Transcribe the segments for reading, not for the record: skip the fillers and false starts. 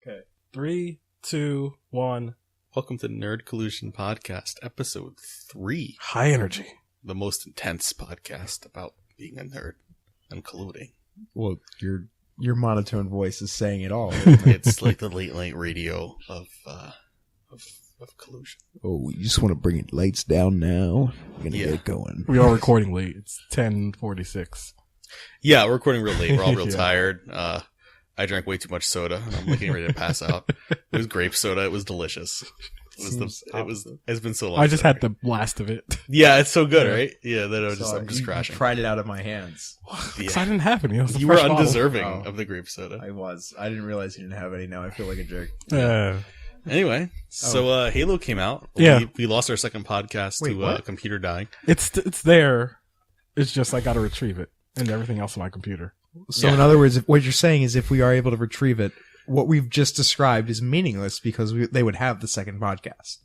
Okay. 3, 2, 1. Welcome to Nerd Collusion Podcast, episode 3. High energy. The most intense podcast about being a nerd and colluding. Well, your monotone voice is saying it all. It's like the late night radio of collusion. Oh, you just want to bring it lights down now? We're gonna get going. We are recording late. It's 10:46. Yeah, we're recording real late. We're all real Yeah. tired. I drank way too much soda, and I'm getting ready to pass out. It was grape soda. It was delicious. It's been so long. I just had the blast of it. Yeah, it's so good, right? Yeah, that I'm just you crashing. pried it out of my hands. Because I didn't have any. It was a You were fresh bottle. undeserving Oh. of the grape soda. I was. I didn't realize you didn't have any. Now I feel like a jerk. Anyway, so Halo came out. Yeah. We lost our second podcast Wait, to what? computer dying. It's there. It's just I got to retrieve it and everything else on my computer. So Yeah. in other words, what you're saying is if we are able to retrieve it, what we've just described is meaningless because they would have the second podcast.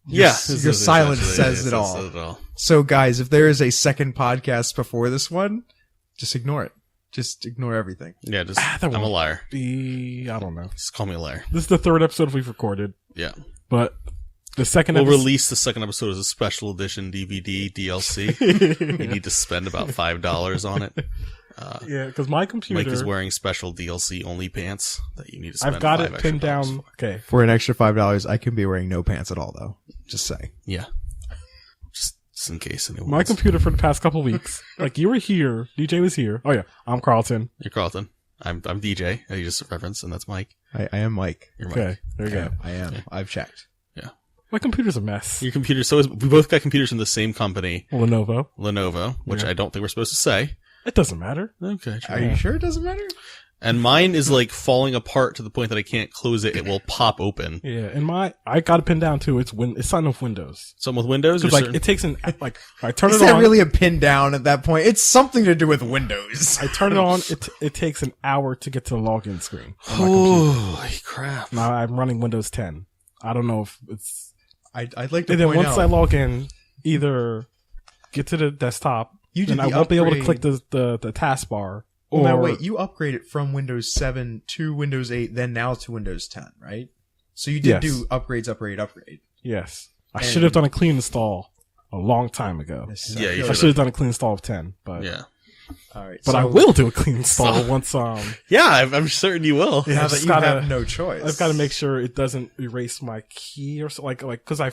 Your silence says it all. So guys, if there is a second podcast before this one, just ignore it. Just ignore everything. Yeah, That I'm a won't liar. I don't know. Just call me a liar. This is the third episode we've recorded, Yeah. but the second We'll episode... release the second episode as a special edition DVD DLC. You need to spend about $5 on it. Yeah, because my computer... Mike is wearing special DLC only pants that you need to spend I've got $5 it extra pinned dollars down. for. Okay. For an extra $5, I can be wearing no pants at all, though. Just say. Yeah. Just in case anyone My wants. computer for the past couple weeks, like you were here, DJ was here. Oh yeah, I'm Carlton. You're Carlton. I'm DJ. I just reference, and that's Mike. I am Mike. You're Mike. Okay, there you go. I am. Yeah. I've checked. My computer's a mess. Your computer. We both got computers from the same company, Lenovo. Lenovo, which Yeah. I don't think we're supposed to say. It doesn't matter. Okay. True. Are you sure it doesn't matter? And mine is like falling apart to the point that I can't close it. It will pop open. Yeah, and I got it pinned down too. It's signed with Windows. Something with Windows? Or Because like certain- it takes I turn Is it that on. really a pin down at that point? It's something to do with Windows. I turn it on. It takes an hour to get to the login screen. On my computer. Holy crap. Now I'm running Windows 10. I don't know if it's. I'd like to And then point once out, I log in, either get to the desktop, you did and I the won't be able to click upgrade- the taskbar. Well, Or now wait, you upgraded from Windows 7 to Windows 8, then now to Windows 10, right? So you did Yes. do upgrade. Yes. I And- should have done a clean install a long time ago. Yeah, you I should've. should have done a clean install of 10, but Yeah. All right, I will do a clean install once. Yeah, I'm certain you will. Yeah, Now I that just you have no choice, I've got to make sure it doesn't erase my key or so, like because I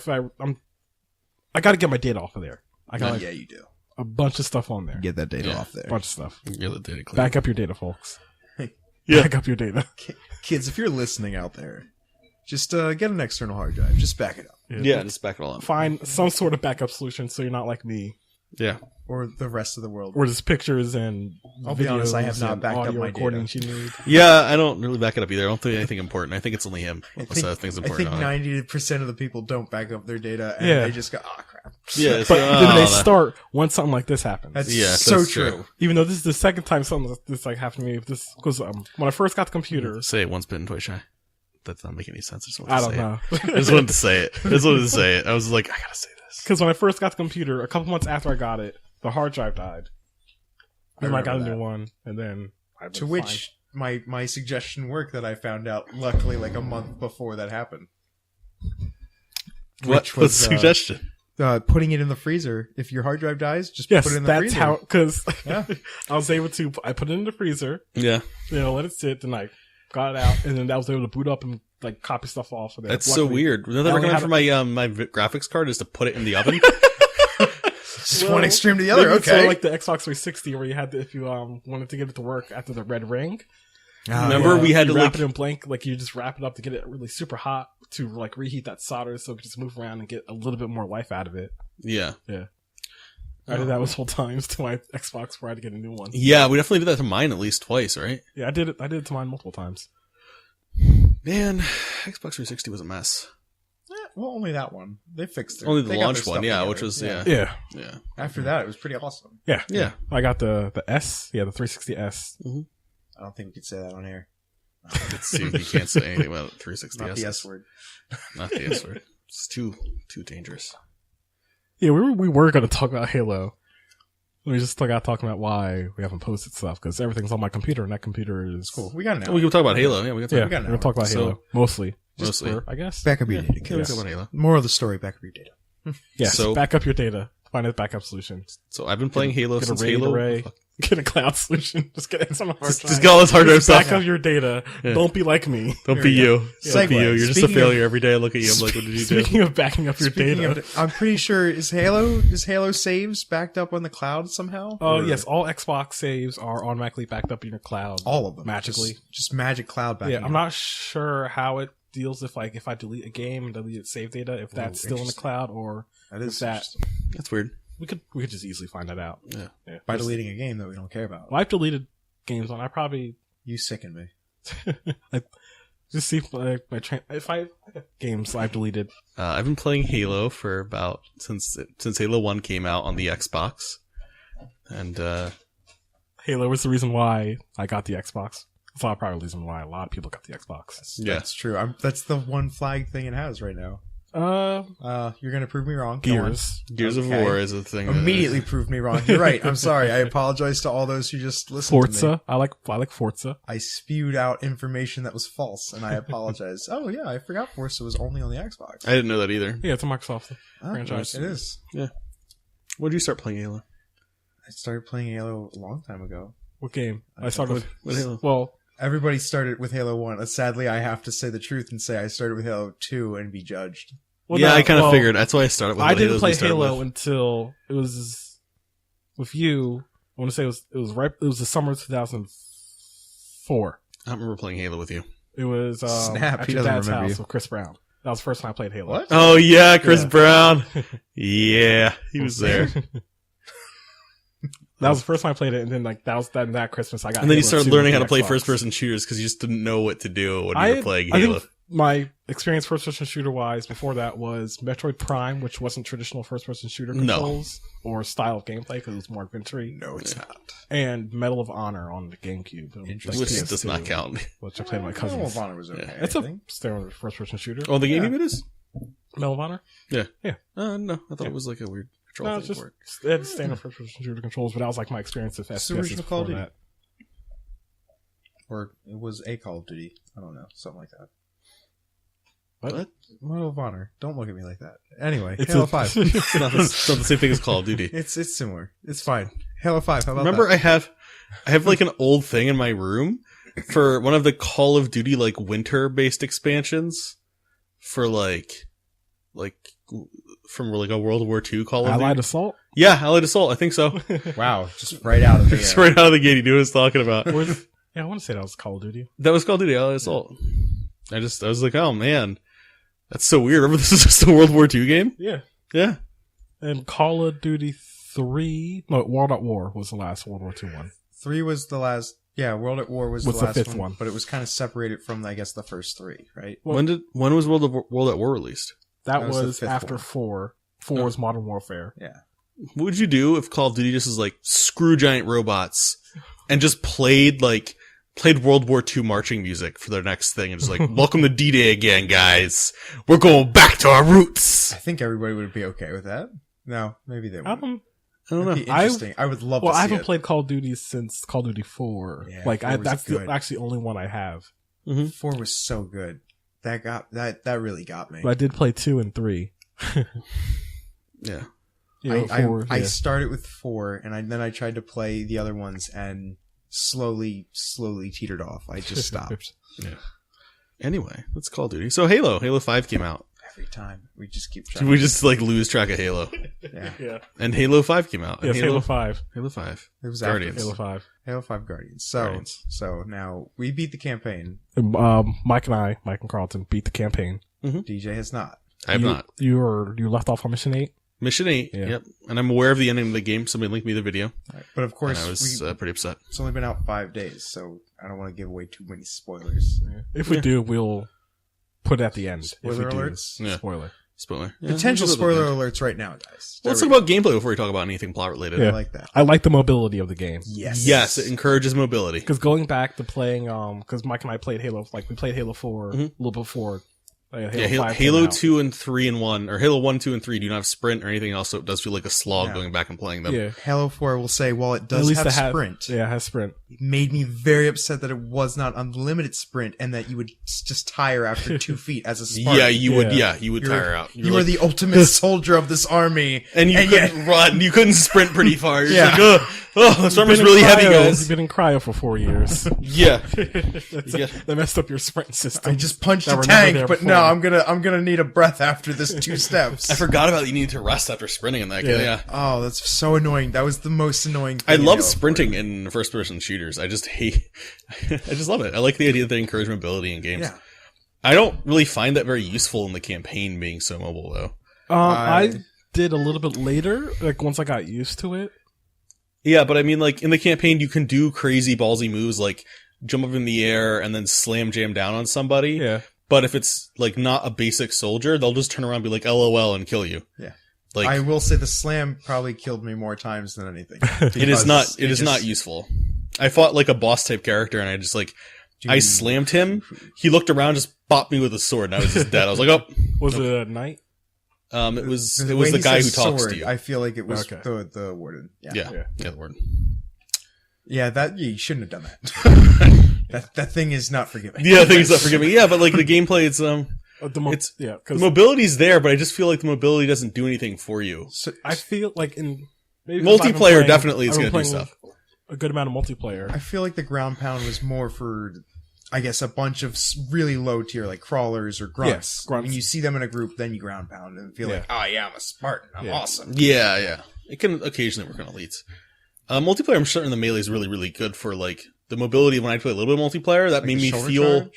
got to get my data off of there. I got yeah, you do. a bunch of stuff on there. Get that data Yeah. off there, Bunch of stuff. You're the data clean. Back up your data, folks. Yeah. Back up your data. kids. If you're listening out there, just get an external hard drive. Just back it up, Yeah, just back it all up. Find some sort of backup solution so you're not like me, Yeah. or the rest of the world. where there's pictures and I'll be honest, I have videos not and backed up audio my recordings you need. Yeah, I don't really back it up either. I don't think anything important. I think it's only him. I Unless that thing's think important. on it. 90% of the people don't back up their data, and Yeah. they just go, "Oh crap." Yeah, it's But like, then they that- start once something like this happens. That's Yeah, so that's true. true. Even though this is the second time something like this like happened to me. This because when I first got the computer, Say it once bitten, twice shy. That's not making any sense. I just wanted I to don't say know. it. I just wanted to say it. I just wanted to say it. I was like, I gotta say this. Because when I first got the computer, a couple months after I got it, the hard drive died. Then I got a remember new that. one, and then I've been To which my suggestion worked that I found out luckily like a month before that happened. What's the suggestion? Putting it in the freezer. If your hard drive dies, just yes, put it in the that's freezer. how. Because Yeah. I was able to. I put it in the freezer, Yeah. let it sit, then I got it out, and then I was able to boot up and like copy stuff off of there. That's so Luckily, weird. Another I only recommend had for my graphics card is to put it in the oven. Just Well, one extreme to the other. maybe it's Okay. sort of like the Xbox 360, where you had to, if you wanted to get it to work after the red ring. Remember we had you to wrap like it in blank, like you just wrap it up to get it really super hot to like reheat that solder, so it could just move around and get a little bit more life out of it. yeah. I did that multiple times to my Xbox where I had to get a new one. Yeah, we definitely did that to mine at least twice, right? Yeah, I did it. I did it to mine multiple times. Man, Xbox 360 was a mess. Well, only that one. They fixed it. Only the They got launch their one, stuff yeah, together. which was yeah. Yeah, After that, it was pretty awesome. yeah. I got the S. Yeah, the 360S. I don't think we could say that on air. You can't say anything about 360. Not the S word. Not the S word. It's too dangerous. Yeah, we were going to talk about Halo. We just still got talking about why we haven't posted stuff because everything's on my computer and that computer is Cool. We got an hour. We can talk about Halo. Yeah, we can Yeah, talk. we're gonna talk about So- Halo mostly. Mostly. For, I guess. Back up your data. We can kids. talk about Halo. Moral of the story, back up your data. Yes. So- back up your data. Find a backup solution. So I've been playing Halo Get a since RAID Halo. array. Fuck. Get a cloud solution. Just get some hard drive. Just get all this hard drive Just stuff. back up your data. Yeah. Don't be like me. Don't There be we go. you. Don't be Segue. you. You're just a Speaking failure. Every day I look at you, I'm like, what did you do? Speaking of backing up your Speaking data. I'm pretty sure is Halo saves backed up on the cloud somehow? Oh Or yes, all Xbox saves are automatically backed up in your cloud. all of them magically. Just magic cloud backing. Yeah, I'm not sure how it deals if I delete a game and delete its save data, if that's still in the interesting. cloud or That is if that interesting. That's weird. we could just easily find that out. Yeah. By deleting a game that we don't care about. Well, I've deleted games on. I probably You sicken me. just see if I games I've deleted. I've been playing Halo for about since Halo 1 came out on the Xbox, and Halo was the reason why I got the Xbox. That's probably the reason why a lot of people got the Xbox. That's true. That's the one flag thing it has right now. You're gonna prove me wrong. Go on. Gears of Okay. War is a thing. Immediately proved me wrong. You're right. I'm sorry. I apologize to all those who just listened to me. Forza. I like Forza. I spewed out information that was false, and I apologize. Oh yeah, I forgot Forza was only on the Xbox. I didn't know that either. Yeah, it's a Microsoft Oh, franchise. It is. When did you start playing Halo? I started playing Halo a long time ago. What game? I started What Halo? Well, Everybody started with Halo 1. Sadly, I have to say the truth and say I started with Halo 2 and be judged. Yeah, I kind of figured. That's why I started with. I the didn't Halos play we started Halo with. until it was with you. I want to say it was the summer of 2004. I don't remember playing Halo with you. It was Snap, at he your doesn't dad's remember house you. with Chris Brown. That was the first time I played Halo. What? Oh yeah, Chris Yeah. Brown. Yeah, he was there. That was the first time I played it, and then that Christmas I got. And then you Halo started 2 learning how with to the play Xbox. first-person shooters because you just didn't know what to do when you were playing I Halo. think my experience first-person shooter-wise before that was Metroid Prime, which wasn't traditional first-person shooter No. controls or style of gameplay because it was more adventure-y. No, it's not. And Medal of Honor on the GameCube. Interesting. Which PS2, does not count. Which I played with my Medal cousins. of Honor was okay. It's I a think. standard first-person shooter. Oh, the game Yeah. it is? Medal of Honor? Yeah. Yeah. No, I thought Yeah. it was like a weird No, control it's thing just for it. it had standard first-person shooter controls, but that was like my experience with It's the FPS original Call of before Duty. that. Or it was a Call of Duty. I don't know. Something like that. What? Medal of Honor. Don't look at me like that. Anyway, It's Halo a- 5. It's not the same thing as Call of Duty. It's similar. It's fine. Halo 5. How about Remember, that? I have like an old thing in my room for one of the Call of Duty like winter-based expansions for like from like a World War II Call of Allied Duty. Assault? Yeah, Allied Assault. I think so. Wow, just right out of the Just right out of the gate, he knew what I was talking about. Yeah, I want to say that was Call of Duty. That was Call of Duty, Allied Assault. I was like, oh man, that's so weird. Remember, this is just a World War II game? Yeah. Yeah. And Call of Duty 3... No, World at War was the last World War II one. 3 was the last. Yeah, World at War was What's the the last fifth one? but it was kind of separated from, I guess, the first 3, right? Well- When was World at War released? That That was the was fifth after one. 4. 4 was Modern Warfare. Yeah. What would you do if Call of Duty just was like, screw giant robots and just played World War II marching music for their next thing and just like, welcome to D-Day again, guys. We're going back to our roots. I think everybody would be okay with that. No, maybe they I wouldn't. don't, I don't know. It'd be interesting. I would love well, to I see haven't it. played Call of Duty since Call of Duty 4. Yeah, like, 4 was that's good. actually the only one I have. 4 was so good. That really got me. But I did play 2 and 3. Yeah. I started with 4, and then I tried to play the other ones, and slowly teetered off. I just stopped. Yeah. Anyway, that's Call of Duty. So Halo 5 came out. Every time we just keep trying. We just like lose track of Halo. Yeah, Yeah. And Halo 5 came out. And Yes, Halo 5. Halo 5. it was Guardians. Halo 5. Halo 5 Guardians. Guardians. So now we beat the campaign. Mike and Carlton beat the campaign. DJ has not. I have not. You left off on Mission 8? Mission 8. Yeah. Yep. And I'm aware of the ending of the game. Somebody linked me the video. But of And course, I was pretty upset. it's only been out 5 days, so I don't want to give away too many spoilers. If we do, we'll put it at the end. Spoiler if we do. alerts? Yeah. Spoiler. Spoiler. Potential we'll go with spoiler that. alerts right now, guys. Let's There talk we about gameplay before we talk about anything plot related. go. Yeah. I like that. I like the mobility of the game. Yes. Yes, it encourages mobility. Because going back to playing, because Mike and I played Halo, we played Halo 4 a little before Like Halo, 5 Halo came out. 2 and 3 and 1, or Halo 1, 2, and 3 do not have sprint or anything else, so it does feel like a slog going back and playing them. Yeah. Halo 4 will say, while it does At least have it sprint, Yeah, it has sprint. it made me very upset that it was not unlimited sprint and that you would just tire after 2 feet as a Spartan. Yeah, you would. Yeah. Yeah, you would You're- tire out. You are the ultimate soldier of this army. and you yet- couldn't run. You couldn't sprint pretty far. You're Yeah. just like, oh, this armor's Been in really heavy, cryo- guys. You've been in cryo for 4 years. Yeah. That messed up your sprint system. I just punched that a were never tank, there but before. no, I'm gonna need a breath after this 2 steps. I forgot about you need to rest after sprinting in that game. Yeah. Oh, that's so annoying. That was the most annoying thing. I in love Halo. sprinting in first person shooters. I just hate, I just love it. I like the idea that they encourage mobility in games. Yeah. I don't really find that very useful in the campaign being so mobile though. I did a little bit later, like once I got used to it. Yeah, but I mean, like, in the campaign, you can do crazy ballsy moves, like jump up in the air and then slam jam down on somebody. Yeah. But if it's, like, not a basic soldier, they'll just turn around and be like, LOL, and kill you. Yeah. Like, I will say the slam probably killed me more times than anything. it is not, it is just- not useful. I fought, like, a boss type character, and I just, like, I slammed him, he looked around, just bopped me with a sword, and I was just dead. I was like, oh. Was it a knight? It was way the he guy who says talks sword, to you. I feel like it was Okay. the warden. Yeah, the word. Yeah, that you shouldn't have done that. that thing is not forgiving. Yeah, things that forgive me. Yeah, but, like, the gameplay, it's, it's, yeah, the because mobility's there, but I just feel like the mobility doesn't do anything for you. So, I feel like in maybe 'cause I've been Multiplayer playing- definitely is I've been going to do playing stuff. A good amount of multiplayer. I feel like the ground pound was more for, I guess, a bunch of really low tier, like crawlers or grunts. Yes, grunts. When you see them in a group, then you ground pound and feel Yeah. like, oh yeah, I'm a Spartan. I'm Yeah. awesome. Yeah, yeah. It can occasionally work on elites. Multiplayer, I'm certain the melee is really, really good for, like, the mobility. When I play a little bit of multiplayer, that Like made the me shoulder feel... charge?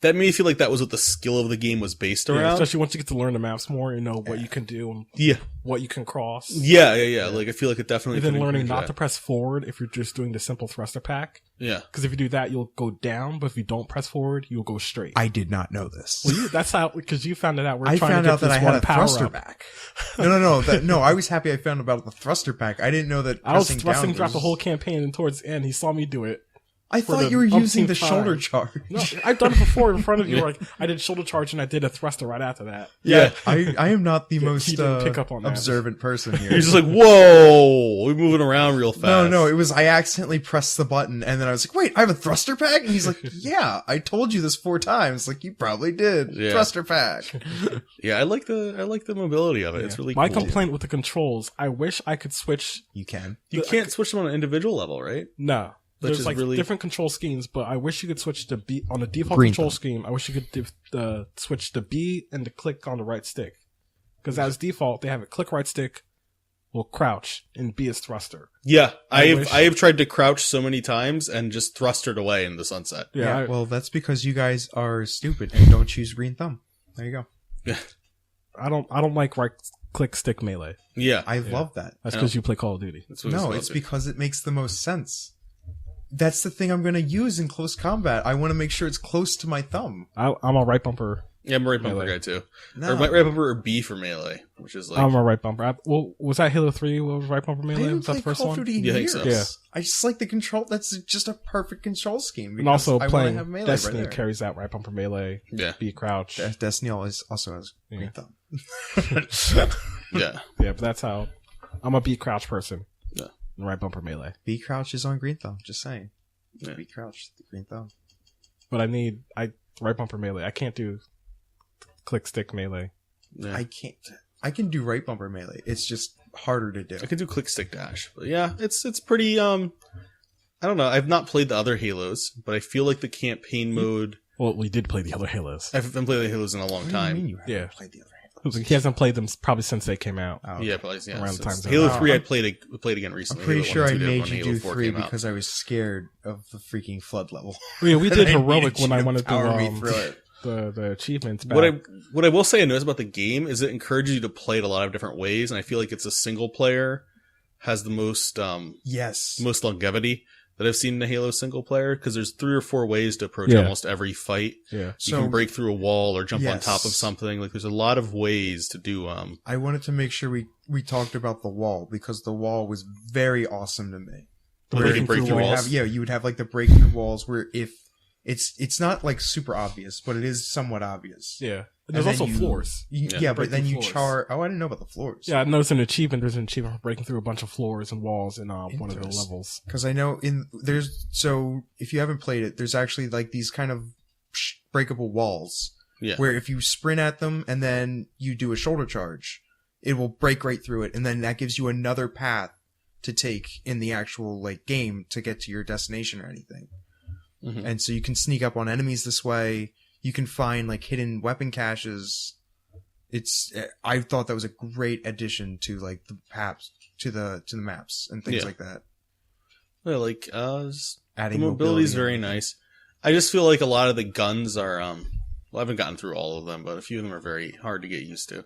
That made me feel like that was what the skill of the game was based Yeah, around. especially once you get to learn the maps more, you know what you can do and Yeah. what you can cross. Yeah. Like, I feel like it definitely... And then can learning encourage not that. to press forward if you're just doing the simple thruster pack. Yeah. Because if you do that, you'll go down, but if you don't press forward, you'll go straight. I did not know this. Well, that's how, because you found it out. We're I trying found to get out that this I one had a power thruster up. pack. No. I was happy I found about the thruster pack. I didn't know that. I was pressing thrusting down throughout was- the whole campaign, and towards the end, he saw me do it. I for thought the you were using the umpteenth shoulder time. charge. No, I've done it before in front of you. Like I did shoulder charge and I did a thruster right after that. Yeah. I am not the Yeah, most he didn't pick up on that. observant person here. He's just like, whoa! We're moving around real fast. No, it was I accidentally pressed the button and then I was like, wait, I have a thruster pack? And he's like, yeah, I told you this 4 times. Like, you probably did. Yeah. Thruster pack. Yeah, I like the mobility of it. It's really My cool. complaint with the controls, I wish I could switch. You can. You can't switch them on an individual level, right? No. Which There's is like really- different control schemes, but I wish you could switch to B on the default Green control thumb. scheme. I wish you could switch to B and to click on the right stick. Because as default, they have a click right stick, will crouch, and B is thruster. Yeah, I wish- have tried to crouch so many times and just thrustered away in the sunset. Yeah, Well, that's because you guys are stupid and don't choose green thumb. There you go. I don't like right click stick melee. Yeah, I love that. That's because you play Call of Duty. that's what No, supposed it's to. because it makes the most sense. That's the thing I'm going to use in close combat. I want to make sure it's close to my thumb. I'm a right bumper. Yeah, I'm a right bumper Melee. guy too. No. Or right bumper or B for melee, which is like I'm a right bumper. Well, was that Halo 3? What was right bumper I melee? didn't Was that play the first Call of one? Duty in Yeah, I think years. so. Yeah. I just like the control. That's just a perfect control scheme. And also because I wanna playing have melee Destiny right there. carries out right bumper melee, yeah, B crouch. Destiny also has green thumb. yeah. Yeah, but that's how I'm a B crouch person. Yeah. And right bumper melee. B crouch is on green thumb. Just saying. Yeah. B crouch, the green thumb. But I right bumper melee. I can't do click stick melee. Yeah. I can't. I can do right bumper melee. It's just harder to do. I could do click stick dash, but yeah, it's pretty. I don't know. I've not played the other Halos, but I feel like the campaign mode. Well, we did play the other Halos. I haven't played the Halos in a long What do you mean time. you haven't Yeah. played the other It was like he hasn't played them probably since they came out. Oh, Yeah, probably yeah. Around the since time Halo zone. 3, I played again I'm recently. pretty Halo sure 1 I and 2 did made when you Halo do 4 3 came out. because I was scared of the freaking flood level. Yeah, we did I heroic needed when you I to wanted to power me through it. the achievements back. What I will say I noticed about the game is it encourages you to play it a lot of different ways, and I feel like it's a single player has the most Yes. most longevity that I've seen in a Halo single player, because there's 3 or 4 ways to approach Yeah. almost every fight. Yeah. You So can break through a wall or jump on Yes. top of something. Like there's a lot of ways to do. I wanted to make sure we talked about the wall because the wall was very awesome to me. Where you can break through through you would walls. have you would have like the break through walls where if it's not like super obvious, but it is somewhat obvious. Yeah. There's also floors. But then you char. Oh, I didn't know about the floors. Yeah, I noticed an achievement. There's an achievement for breaking through a bunch of floors and walls in one of the levels. Because I know so if you haven't played it, there's actually like these kind of breakable walls. Yeah. Where if you sprint at them and then you do a shoulder charge, it will break right through it, and then that gives you another path to take in the actual like game to get to your destination or anything. Mm-hmm. And so you can sneak up on enemies this way. You can find like hidden weapon caches. I thought that was a great addition to like the maps, to the maps and things like that. Well, like adding mobility is very nice. I just feel like a lot of the guns are well, I haven't gotten through all of them, but a few of them are very hard to get used to.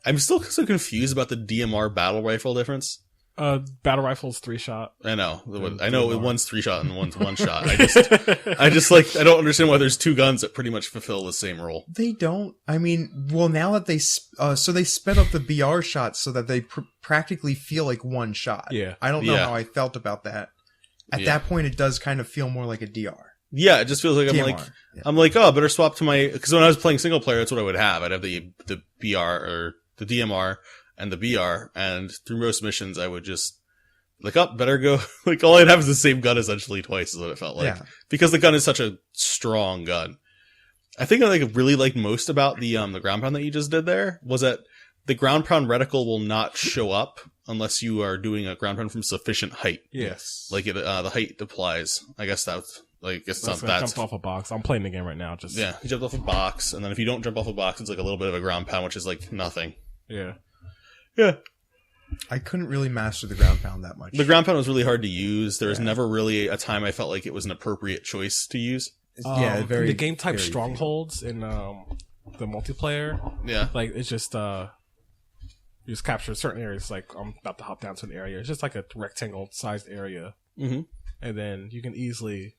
I'm still so confused about the DMR battle rifle difference. Battle rifle's 3-shot. I know. I know one's 3-shot and one's 1-shot. I just like, I don't understand why there's two guns that pretty much fulfill the same role. They don't. I mean, well, now that they sped up the BR shots so that they practically feel like one shot. Yeah. I don't know how I felt about that. At that point, it does kind of feel more like a DR. Yeah, it just feels like I'm like, oh, I better swap to my, because when I was playing single player, that's what I would have. I'd have the BR or the DMR and the BR, and through most missions, I would just like, better go. Like, all I'd have is the same gun essentially twice, is what it felt like, because the gun is such a strong gun. I think I really liked most about the ground pound that you just did there was that the ground pound reticle will not show up unless you are doing a ground pound from sufficient height. Yes, like the height applies. I guess that's. Like, it's not that. Jumped off a box. I'm playing the game right now. Yeah, he jumped off a box, and then if you don't jump off a box, it's like a little bit of a ground pound, which is like nothing. Yeah. I couldn't really master the ground pound that much. The ground pound was really hard to use. There was never really a time I felt like it was an appropriate choice to use. The game type strongholds in the multiplayer. Yeah, like it's just you just capture certain areas. Like I'm about to hop down to an area. It's just like a rectangle sized area, and then you can easily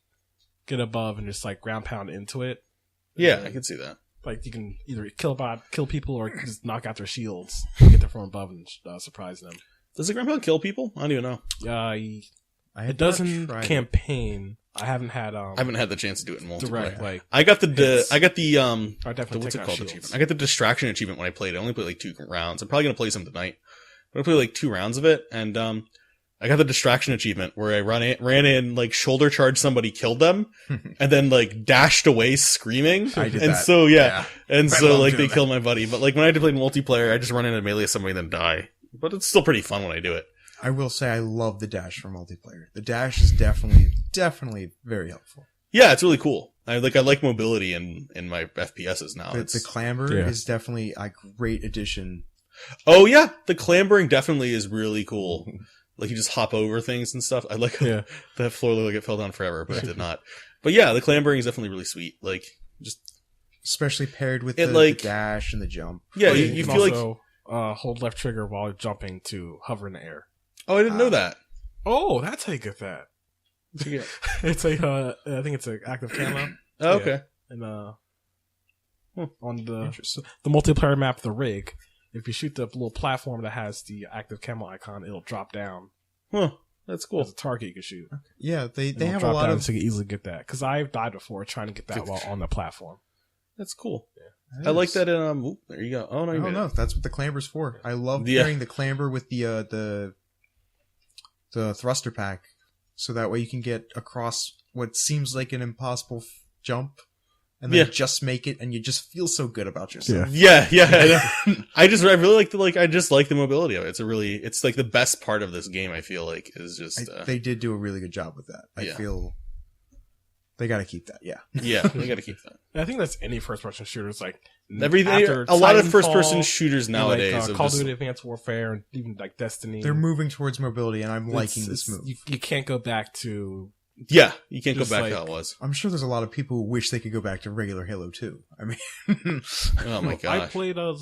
get above and just like ground pound into it. Yeah, I can see that. Like you can either kill people or just knock out their shields, and get them from above and surprise them. Does the ground pound kill people? I don't even know. It doesn't campaign. I haven't had the chance to do it in multiplayer. Direct, like I got the what's it called achievement? I got the distraction achievement when I played. I only played like 2 rounds. I'm probably gonna play some tonight. I'm gonna play like 2 rounds of it, and I got the distraction achievement where I ran in, like shoulder charged somebody, killed them, and then like dashed away screaming. I did and that. So and so like they killed my buddy. But like when I had to play multiplayer, I just run in and melee somebody and then die. But it's still pretty fun when I do it. I will say I love the dash for multiplayer. The dash is definitely very helpful. Yeah, it's really cool. I like mobility in my FPSs now. The clamber is definitely a great addition. Oh yeah, the clambering definitely is really cool. Like you just hop over things and stuff. I like that floor looked like it fell down forever, but it did not. But yeah, the clambering is definitely really sweet. Like just especially paired with the dash and the jump. Yeah, you feel also, hold left trigger while jumping to hover in the air. Oh, I didn't know that. Oh, that's how you get that. Yeah. It's I think it's an active camo. Oh, okay. And on the multiplayer map, the rig. If you shoot the little platform that has the active camo icon, it'll drop down. Huh, that's cool. As a target you can shoot. Okay. Yeah, they have a lot of... So you can easily get that. Because I've died before trying to get that while on the platform. That's cool. Yeah. I like that in... there you go. Oh, no, no, that's what the clamber's for. I love pairing the clamber with the thruster pack. So that way you can get across what seems like an impossible jump. And then just make it, and you just feel so good about yourself. Yeah. I really like the mobility of it. It's like the best part of this game. I feel like is just they did do a really good job with that. I feel they got to keep that. Yeah, they got to keep that. I think that's any first-person shooters. Like everything, a lot of first-person shooters nowadays. Like, Call of Duty: Advanced Warfare, and even like Destiny. They're moving towards mobility, and I'm liking this move. You can't go back to. Yeah, you can't go back to how it was. I'm sure there's a lot of people who wish they could go back to regular Halo 2. I mean, oh my god! I played. I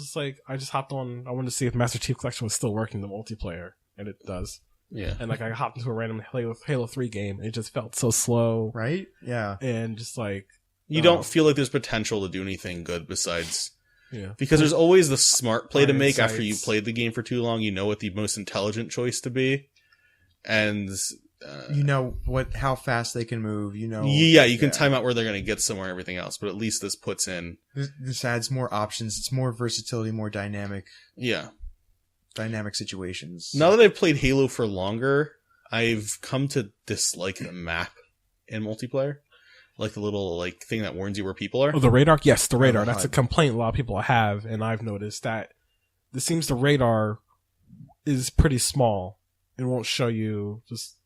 just hopped on. I wanted to see if Master Chief Collection was still working the multiplayer, and it does. Yeah. And like I hopped into a random Halo 3 game, and it just felt so slow. Right? Yeah. And just like you don't feel like there's potential to do anything good besides. Yeah. Because there's always the smart play to make after you played the game for too long. You know what the most intelligent choice to be, and you know how fast they can move. You know. Yeah, you can time out where they're going to get somewhere and everything else. But at least this puts in. This adds more options. It's more versatility, more dynamic. Yeah. Dynamic situations. Now that I've played Halo for longer, I've come to dislike the map in multiplayer. Like the little thing that warns you where people are. Oh, the radar? Yes, the radar. That's a complaint a lot of people have, and I've noticed that it seems the radar is pretty small. It won't show you just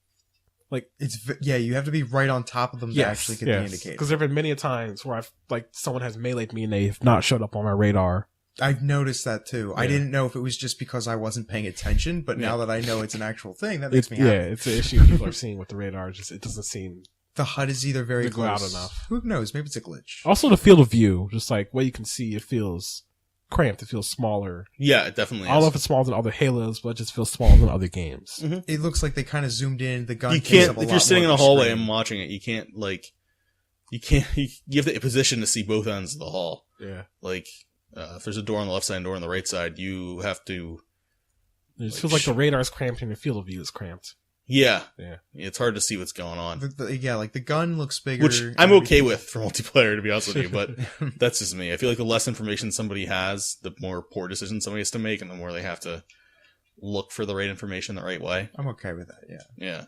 you have to be right on top of them to actually get the indicator. Because there have been many times where someone has meleeed me and they've not showed up on my radar. I've noticed that too. Yeah. I didn't know if it was just because I wasn't paying attention, but now that I know it's an actual thing, that makes me happy. Yeah, it's an issue people are seeing with the radar. It doesn't seem. The HUD is either very close. Loud enough. Who knows? Maybe it's a glitch. Also, the field of view, just what you can see, it feels cramped. It feels smaller. Yeah, it definitely is. I don't know if it's smaller than other Halos, but it just feels smaller than other games. Mm-hmm. It looks like they kind of zoomed in. The gun. You can't. If you're sitting in a hallway and watching it, you can't You have the position to see both ends of the hall. Yeah. If there's a door on the left side and a door on the right side, you have to. It just feels like the radar is cramped and the field of view is cramped. Yeah. It's hard to see what's going on. The gun looks bigger. Which I'm okay with for multiplayer, to be honest with you, but that's just me. I feel like the less information somebody has, the more poor decisions somebody has to make, and the more they have to look for the right information the right way. I'm okay with that, yeah. Yeah.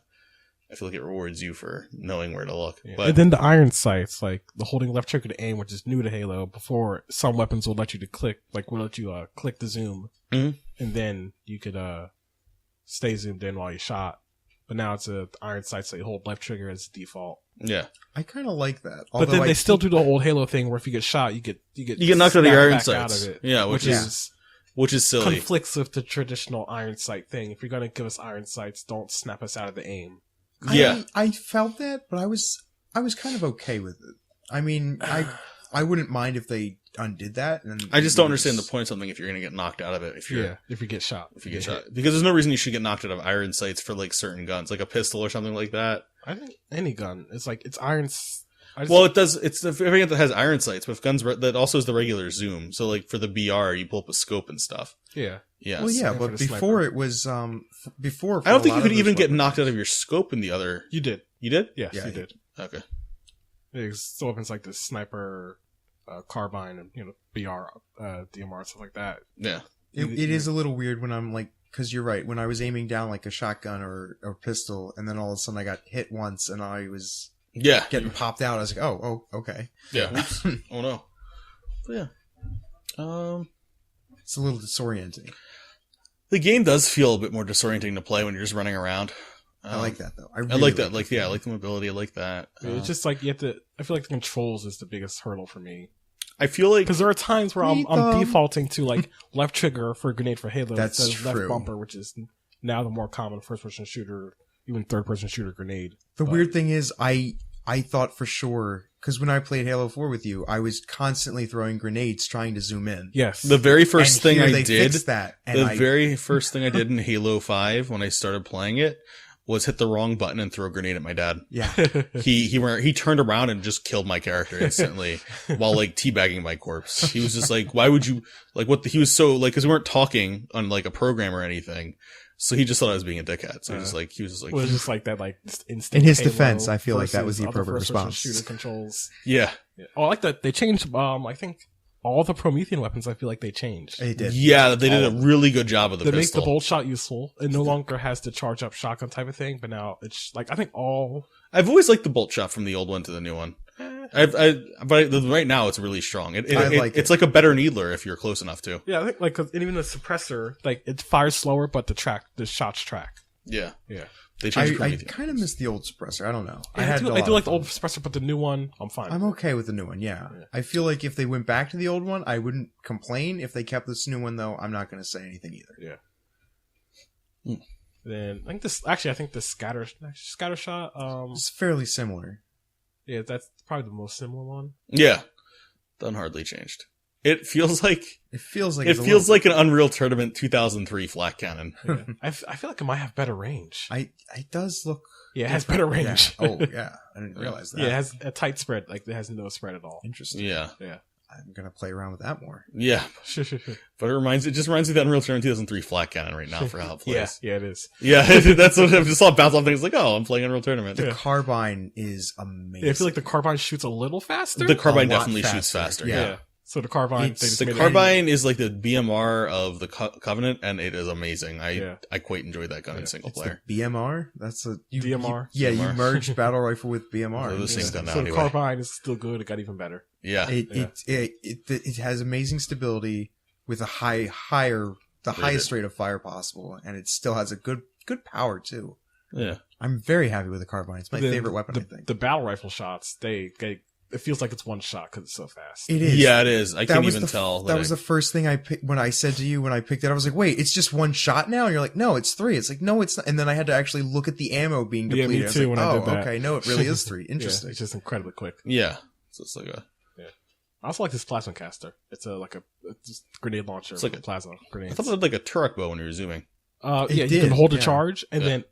I feel like it rewards you for knowing where to look. Yeah. And then the iron sights, the holding left trigger to aim, which is new to Halo. Before, some weapons will let you click the zoom, and then you could stay zoomed in while you shot. But now it's a iron sight, so you hold left trigger as default. Yeah, I kind of like that. But then they still do the old Halo thing where if you get shot, you get knocked out of your iron sights. Yeah, which is silly. Conflicts with the traditional iron sight thing. If you're gonna give us iron sights, don't snap us out of the aim. Yeah, I felt that, but I was kind of okay with it. I mean, I wouldn't mind if they undid that. And I just don't understand the point of something if you're going to get knocked out of it. If you get shot. Because there's no reason you should get knocked out of iron sights for certain guns, like a pistol or something like that. I think any gun. It's it's iron. It does. It's every gun that has iron sights, but guns that also has the regular zoom. So for the BR, you pull up a scope and stuff. Yeah. Yeah. Well, yeah, but before it was before. I don't think you could even get knocked out of your scope in the other. You did. You did? Yes, you did. Okay. So weapons like the sniper, carbine, and BR, DMR, stuff like that. Yeah. It is a little weird when I'm because you're right. When I was aiming down a shotgun or pistol, and then all of a sudden I got hit once, and I was getting popped out. I was like, oh, okay. Yeah. Oh no. But yeah. It's a little disorienting. The game does feel a bit more disorienting to play when you're just running around. I like that though. I like that. I like the mobility. I like that. It's just you have to. I feel like the controls is the biggest hurdle for me. I feel like because there are times where I'm defaulting to left trigger for grenade for Halo instead of left bumper, which is now the more common first-person shooter, even third-person shooter grenade. The weird thing is, I thought for sure. Because when I played Halo 4 with you, I was constantly throwing grenades trying to zoom in. Yes. The very first thing I did, very first thing I did in Halo 5 when I started playing it was hit the wrong button and throw a grenade at my dad. Yeah. He turned around and just killed my character instantly while teabagging my corpse. He was just why would you, he was so, because we weren't talking on a program or anything. So he just thought I was being a dickhead. So he was just well, it was just that instant. In his defense, I feel like that was the appropriate response. Shooter controls. Yeah. Oh, I like that they changed. I think all the Promethean weapons. I feel like they changed. They did. Yeah, they did a really good job of the pistol. They make the bolt shot useful. It no longer has to charge up shotgun type of thing, but now it's I think all. I've always liked the bolt shot from the old one to the new one. But right now it's really strong. It's like a better needler if you're close enough to. Yeah, I think and even the suppressor, it fires slower, but the shots track. Yeah, yeah. They changed. I kind of miss the old suppressor. I don't know. Yeah, I do like the old suppressor, but the new one, I'm fine. I'm okay with the new one. Yeah, I feel like if they went back to the old one, I wouldn't complain. If they kept this new one, though, I'm not going to say anything either. Yeah. Then I think the scatter shot. It's fairly similar. Yeah, that's probably the most similar one. Yeah, done hardly changed. It feels like an Unreal Tournament 2003 flat cannon. Yeah. I feel like it might have better range. It does look. Yeah, it has better range. Yeah. Oh yeah, I didn't realize that. Yeah, it has a tight spread. It has no spread at all. Interesting. Yeah. Yeah. I'm gonna play around with that more. Yeah, but it just reminds me of that Unreal Tournament 2003 flat cannon right now for how it plays. Yeah, it is. Yeah, that's what I just saw bounce off things like, oh, I'm playing Unreal Tournament. The carbine is amazing. Yeah, I feel like the carbine shoots a little faster. The carbine definitely shoots faster. Yeah. So the carbine, the carbine is like the BMR of the Covenant, and it is amazing. I quite enjoyed that gun in single player. The BMR? That's a DMR. You merged battle rifle with BMR. So this thing's done now so anyway. The carbine is still good. It got even better. Yeah. It has amazing stability with a highest rate of fire possible, and it still has a good power too. Yeah. I'm very happy with the carbine. It's my favorite weapon. I think the battle rifle shots it feels like it's one shot because it's so fast. It is. Yeah, it is. I can't even tell. That was the first thing I picked when I said to you when I picked it. I was like, "Wait, it's just one shot now?" And you're like, "No, it's 3." It's like, "No, it's not." And then I had to actually look at the ammo being depleted. Yeah, me too. When I did that. Okay, no, it really is 3. Interesting. It's just incredibly quick. Yeah, so it's like a. Yeah, I also like this plasma caster. It's a just grenade launcher. It's like a plasma grenade. I thought it was like a Turok bow when you were zooming. You can hold the charge, and then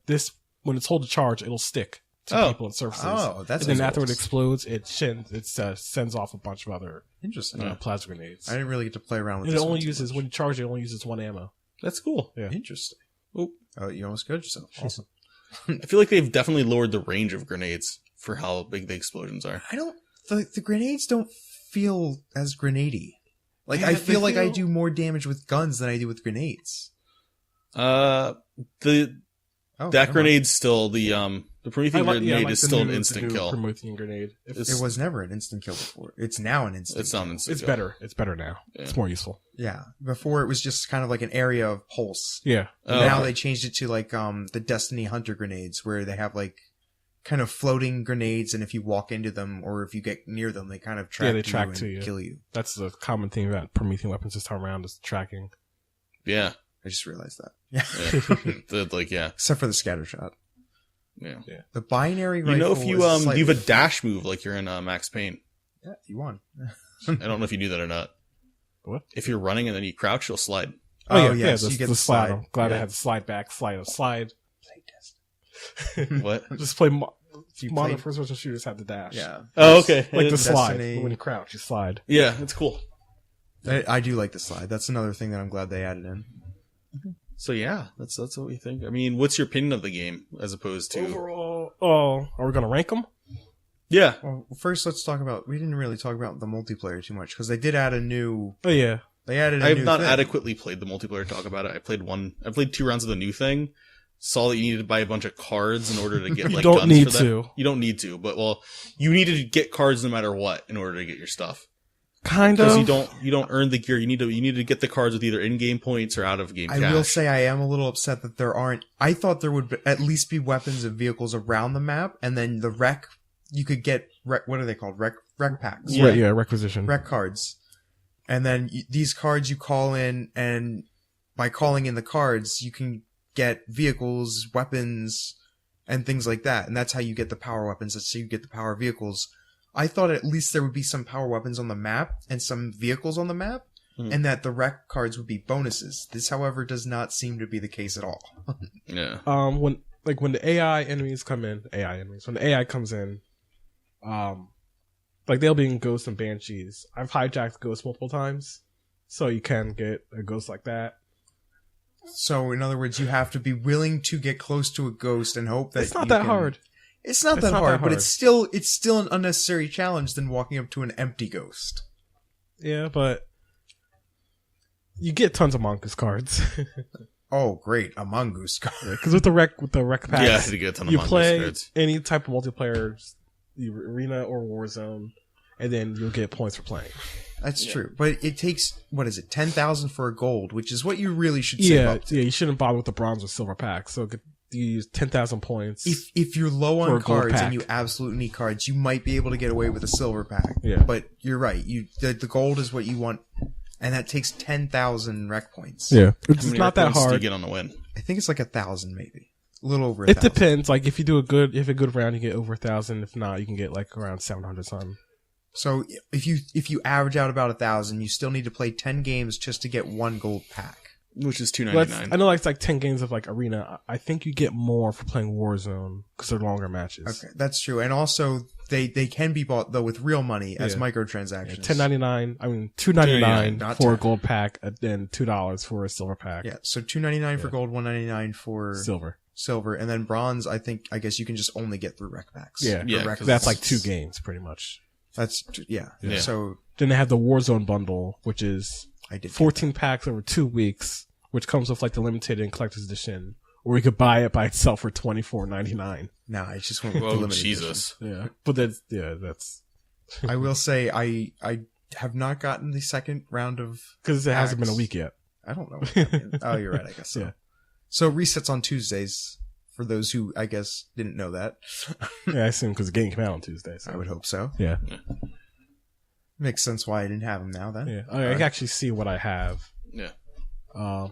when it's hold the charge, it'll stick to people and surfaces. Oh, that's and then after it explodes, it sends off a bunch of other plasma grenades. I didn't really get to play around with it. It only uses when you charge it only uses one ammo. That's cool. Yeah. Interesting. Oh, you almost killed yourself. Awesome. I feel like they've definitely lowered the range of grenades for how big the explosions are. The grenades don't feel as grenadey. Like I feel like I do more damage with guns than I do with grenades. Grenade's still the Promethean grenade is still an instant kill. Promethean grenade. It was never an instant kill before. It's now an instant. It's not an instant. It's better. It's better now. Yeah. It's more useful. Yeah. Before it was just kind of like an area of pulse. Yeah. Now they changed it to like the Destiny Hunter grenades, where they have like kind of floating grenades, and if you walk into them or if you get near them, they kind of track you and kill you. That's the common thing about Promethean weapons this time around is tracking. Yeah. I just realized that. Yeah. Yeah. Except for the scatter shot. Yeah. The binary rifle. You know, if you you have a dash move like you're in Max Payne. Yeah, you won. I don't know if you knew that or not. What? If you're running and then you crouch, you'll slide. Oh yeah, so you get the slide. I'm glad I had the slide back, slide. Play test. What? Just play modern first-person shooters have the dash. Yeah. Oh, okay. Like the slide. When you crouch, you slide. Yeah, it's cool. I do like the slide. That's another thing that I'm glad they added in. So yeah, that's what we think. I mean, what's your opinion of the game as opposed to overall? Are we gonna rank them? Yeah. Well, first let's talk about. We didn't really talk about the multiplayer too much because they did add a new. Oh yeah, they added. I have not adequately played the multiplayer to talk about it. I played 2 rounds of the new thing. Saw that you needed to buy a bunch of cards in order to get like guns for that. You don't need to, but you needed to get cards no matter what in order to get your stuff. Kind of. Because you don't earn the gear. You need to get the cards with either in-game points or out-of-game cash. I will say I am a little upset that there aren't. I thought there would at least be weapons and vehicles around the map, and then the wreck. You could get what are they called? Wreck packs. Yeah, requisition. Wreck cards, and then these cards you call in, and by calling in the cards, you can get vehicles, weapons, and things like that, and that's how you get the power weapons. That's how you get the power vehicles. I thought at least there would be some power weapons on the map and some vehicles on the map, and that the wreck cards would be bonuses. This, however, does not seem to be the case at all. Yeah. When the AI enemies come in, when the AI comes in, like they'll be in Ghosts and Banshees. I've hijacked Ghosts multiple times, so you can get a Ghost like that. So, in other words, you have to be willing to get close to a ghost and hope that it's not that hard. It's not that hard, but it's still an unnecessary challenge than walking up to an empty ghost. Yeah, but you get tons of Mongoose cards. Oh, great, a Mongoose card. Because with the wreck packs, to get a ton of you Mongoose play cards. Any type of multiplayer, arena or Warzone, and then you'll get points for playing. That's true, but it takes 10,000 for a gold, which is what you really should save up to. Yeah, you shouldn't bother with the bronze or silver pack. So you use 10,000 points. If you're low on cards and you absolutely need cards, you might be able to get away with a silver pack. Yeah. But you're right. The gold is what you want, and that takes 10,000 rec points. Yeah. It's not that hard. Do you get on the win? I think it's like 1,000 maybe. A little over 1,000. It depends. Like if you do a good round, you get over 1,000. If not, you can get like around 700 something. So if you average out about 1,000, you still need to play 10 games just to get one gold pack. Which is $2.99. I know it's like 10 games of like arena. I think you get more for playing Warzone because they're longer matches. Okay, that's true. And also They can be bought though with real money as microtransactions. $10.99. I mean $2.99 for a 10. gold pack, and then $2 for a silver pack. Yeah, so $2.99 for gold, $1.99 for silver, and then bronze. I guess you can just only get through rec packs. Yeah, that's like 2 games pretty much. That's yeah. So then they have the Warzone bundle, which is 14 packs over 2 weeks, which comes with like the limited and collector's edition, or you could buy it by itself for $24.99. No, I just went with the limited Jesus. edition. Yeah, but that's. I will say I have not gotten the second round of because it hasn't been a week yet. I don't know. Oh, you're right. I guess so. Yeah. So resets on Tuesdays for those who I guess didn't know that. Yeah, I assume because the game came out on Tuesday. So. I would hope so. Yeah. Makes sense why I didn't have them now. Then yeah, I can actually see what I have. Yeah.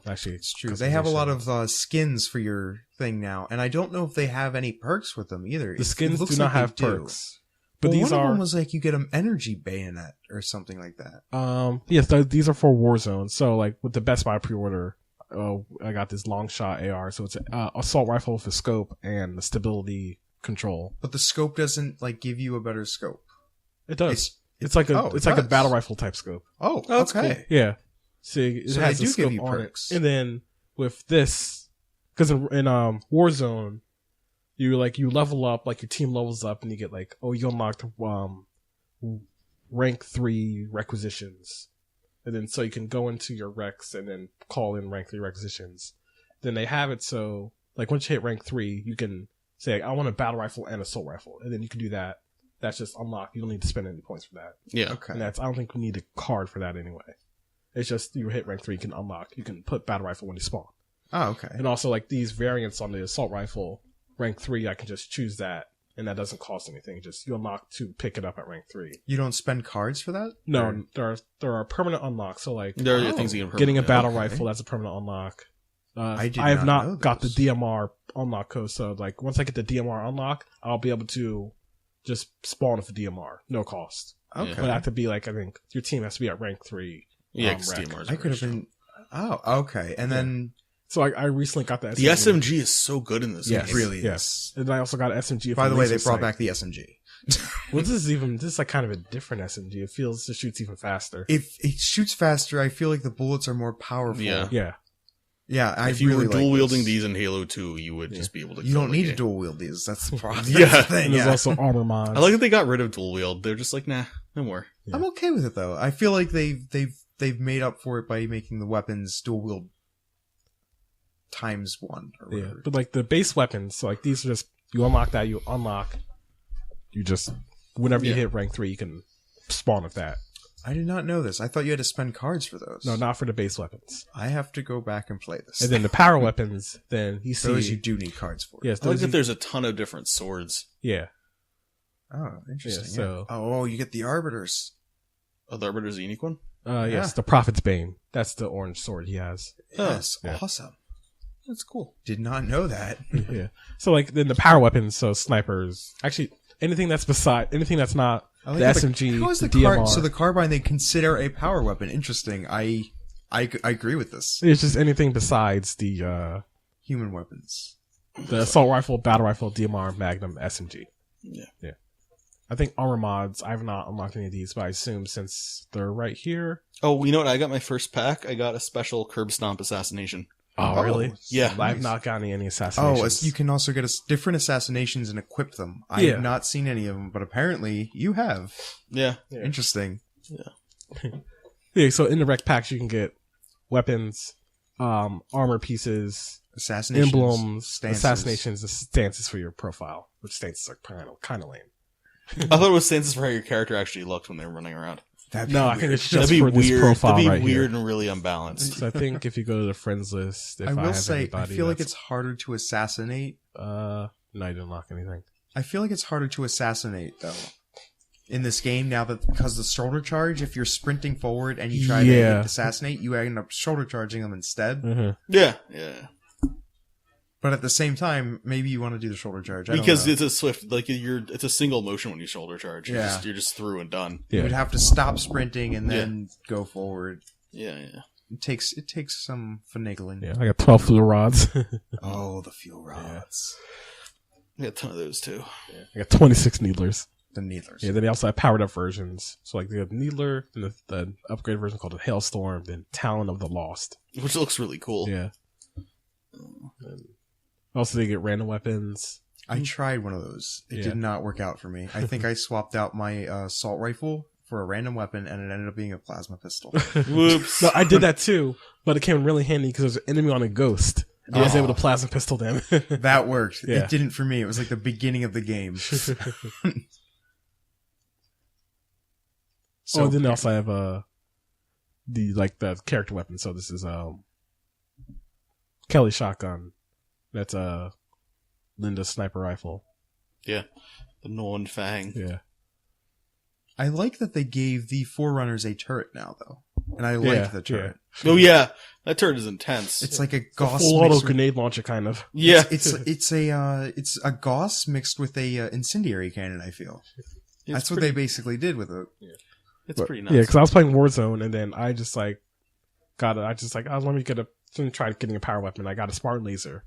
Actually, it's true. They have a lot of skins for your thing now, and I don't know if they have any perks with them either. The skins do not have perks, but these one of them was like you get an energy bayonet or something like that. Yes, these are for Warzone. So, like with the Best Buy pre-order, I got this long shot AR. So it's an assault rifle with a scope and the stability control. But the scope doesn't like give you a better scope. It does. It's like a battle rifle type scope. Oh, that's okay. Cool. Yeah. So it has they do give you perks. And then with this, because in Warzone, you level up, like your team levels up, and you get like, you unlocked rank 3 requisitions, and then so you can go into your recs and then call in rank 3 requisitions. Then they have it so like once you hit rank 3, you can say I want a battle rifle and assault rifle, and then you can do that. That's just unlocked. You don't need to spend any points for that. Yeah. Okay. And I don't think we need a card for that anyway. It's just you hit rank 3, you can unlock. You can put battle rifle when you spawn. Oh, okay. And also like these variants on the assault rifle, rank 3, I can just choose that, and that doesn't cost anything. Just you unlock to pick it up at rank 3. You don't spend cards for that? No, there are permanent unlocks. So like there are things you can getting a battle rifle, that's a permanent unlock. I have not got the DMR unlock code, so like once I get the DMR unlock, I'll be able to just spawn with the DMR, no cost. Okay. But I have to be like, I think your team has to be at rank 3. Yeah, I could have been. Oh, okay. And then. So I recently got the SMG. The SMG is so good in this game. It really is. Yes. And I also got an SMG. By the way, they brought back the SMG. Well, this is like kind of a different SMG. It shoots even faster. If it shoots faster, I feel like the bullets are more powerful. Yeah. Yeah, if you were dual wielding these in Halo 2, you would just be able to. You don't need to dual wield these. That's the problem. Yeah, and there's also armor mods. I like that they got rid of dual wield. They're just like, nah, no more. Yeah. I'm okay with it though. I feel like they've made up for it by making the weapons dual wield ×1 or whatever. Yeah, but like the base weapons, so like these are just you unlock that, you just whenever you hit rank 3, you can spawn with that. I did not know this. I thought you had to spend cards for those. No, not for the base weapons. I have to go back and play this. And then the power weapons, then you see those you do need cards for. Yes, I like that there's a ton of different swords. Yeah. Oh, interesting. Yeah, so you get the Arbiters. Oh, the Arbiter's a unique one? Yes, the Prophet's Bane. That's the orange sword he has. Yes, awesome. That's cool. Did not know that. Yeah. So like then the power weapons, so snipers. Actually, anything that's not the SMG, how is the DMR. So the carbine they consider a power weapon. Interesting. I agree with this. It's just anything besides the human weapons. The assault rifle, battle rifle, DMR, Magnum, SMG. Yeah. I think armor mods, I have not unlocked any of these, but I assume since they're right here. Oh, you know what? I got my first pack. I got a special curb stomp assassination. Oh, really? Yeah. I've not gotten any assassinations. Oh, you can also get different assassinations and equip them. I have not seen any of them, but apparently you have. Yeah. Interesting. Yeah. Yeah, so in the rec packs you can get weapons, armor pieces, assassinations, emblems, stances. assassinations, and stances for your profile, which stances are kind of lame. I thought it was stances for how your character actually looked when they were running around. I think it's just for this weird. profile That'd be right weird here. and really unbalanced. So I think if you go to the friends list, I will say, I feel like it's harder to assassinate. No, you didn't unlock anything. I feel like it's harder to assassinate though in this game now that because the shoulder charge. If you're sprinting forward and you try to assassinate, you end up shoulder charging them instead. Mm-hmm. Yeah. But at the same time, maybe you want to do the shoulder charge. Because it's a swift, it's a single motion when you shoulder charge. You're just through and done. You would have to stop sprinting and then go forward. Yeah. It takes some finagling. Yeah, I got 12 fuel rods. Oh, the fuel rods. I got a ton of those too. I got 26 needlers. The Needlers. Yeah, then they also have powered up versions. So like they have Needler, and the upgraded version called the Hailstorm, then Talon of the Lost. Which looks really cool. Yeah. And also they get random weapons. I tried one of those. It did not work out for me. I think I swapped out my assault rifle for a random weapon, and it ended up being a plasma pistol. Whoops. No, I did that too, but it came in really handy because there's an enemy on a ghost. I was able to plasma pistol them. That worked. Yeah. It didn't for me. It was like the beginning of the game. So then they also have the character weapon. So this is Kelly shotgun. That's Linda's sniper rifle. Yeah, the Nolan Fang. Yeah. I like that they gave the Forerunners a turret now, though, and I like the turret. Oh yeah, that turret is intense. It's like a Gauss full auto grenade launcher, kind of. Yeah, it's a Gauss mixed with a incendiary cannon. I feel that's what they basically did with it. Yeah. It's pretty nice. Yeah, because I was playing Warzone, and then I just like let me try getting a power weapon. I got a Spartan laser,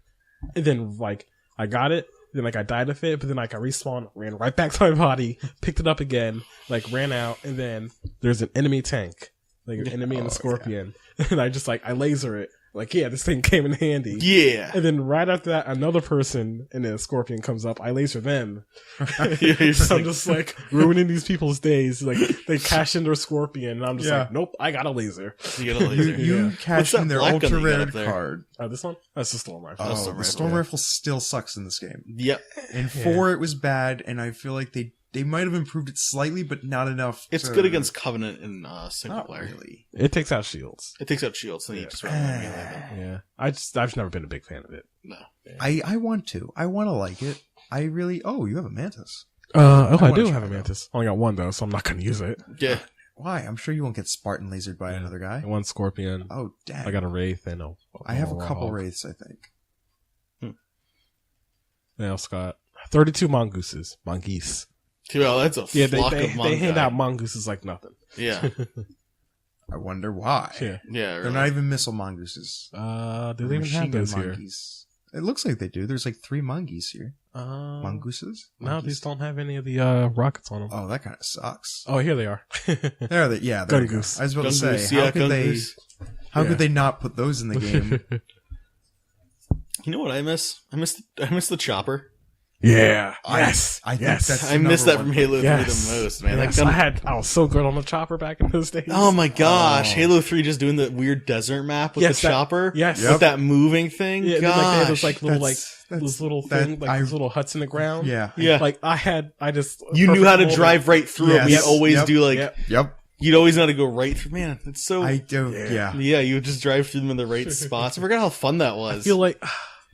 and then like I got it. Then like I died of it, but then like I respawned, ran right back to my body, picked it up again, like ran out, and then there's an enemy tank, like an enemy and a Scorpion, and I just like I laser it, like this thing came in handy. Yeah. And then right after that, another person and then a Scorpion comes up, I laser them. So I'm just like ruining these people's days. Like they cash in their Scorpion, and I'm just like, nope, I got a laser. You got a laser. You cashed in their ultra rare card. This one? That's the Storm Rifle. Oh, the Storm Rifle still sucks in this game. Yep. In 4, it was bad, and I feel like they might have improved it slightly, but not enough. It's good against Covenant in single player. Really. It takes out shields. It takes out shields, and you just run melee them. Yeah. I've never been a big fan of it. No. Yeah. I want to. I want to like it. I really. Oh, you have a Mantis. I do have a Mantis. Only got one though, so I'm not going to use it. Yeah. Why? I'm sure you won't get Spartan lasered by another guy. And one Scorpion. Oh, damn. I got a Wraith and I have a couple Wraiths, I think. They also got 32 mongooses. Mongoose. Well, that's a flock of mongooses. They hand out mongooses like nothing. Yeah. I wonder why. Yeah. Yeah. They're Really. not even missile mongooses. Do they even have those here? monkeys. It looks like they do. There's like 3 mongooses here. Mongooses? No, these don't have any of the rockets on them. Oh, that kind of sucks. Oh, here they are. There they, yeah, there Gun we go. goose. I was about Gun to say, goose, how yeah, could gun they? goose. How could they not put those in the game? You know what I miss? I miss the chopper. Yeah. I think that's I miss that from Halo 3 Yes. the most, man. Yes, That gun, I was so good on the chopper back in those days. oh my gosh, Oh. Halo 3 just doing the weird desert map with Yes, the that- chopper. yes. With that moving thing. Yeah, and then, gosh. like they had those like little That's- those little that- things, like those little huts in the ground. Yeah. Yeah. Like I just You knew how to perfect drive right through it. Yes. You'd always Yep. do like, Yep. Yep. you'd always know how to go right through. Man, it's so, I do. Yeah. yeah, you would just drive through them in the right spots. I forgot how fun that was. I feel like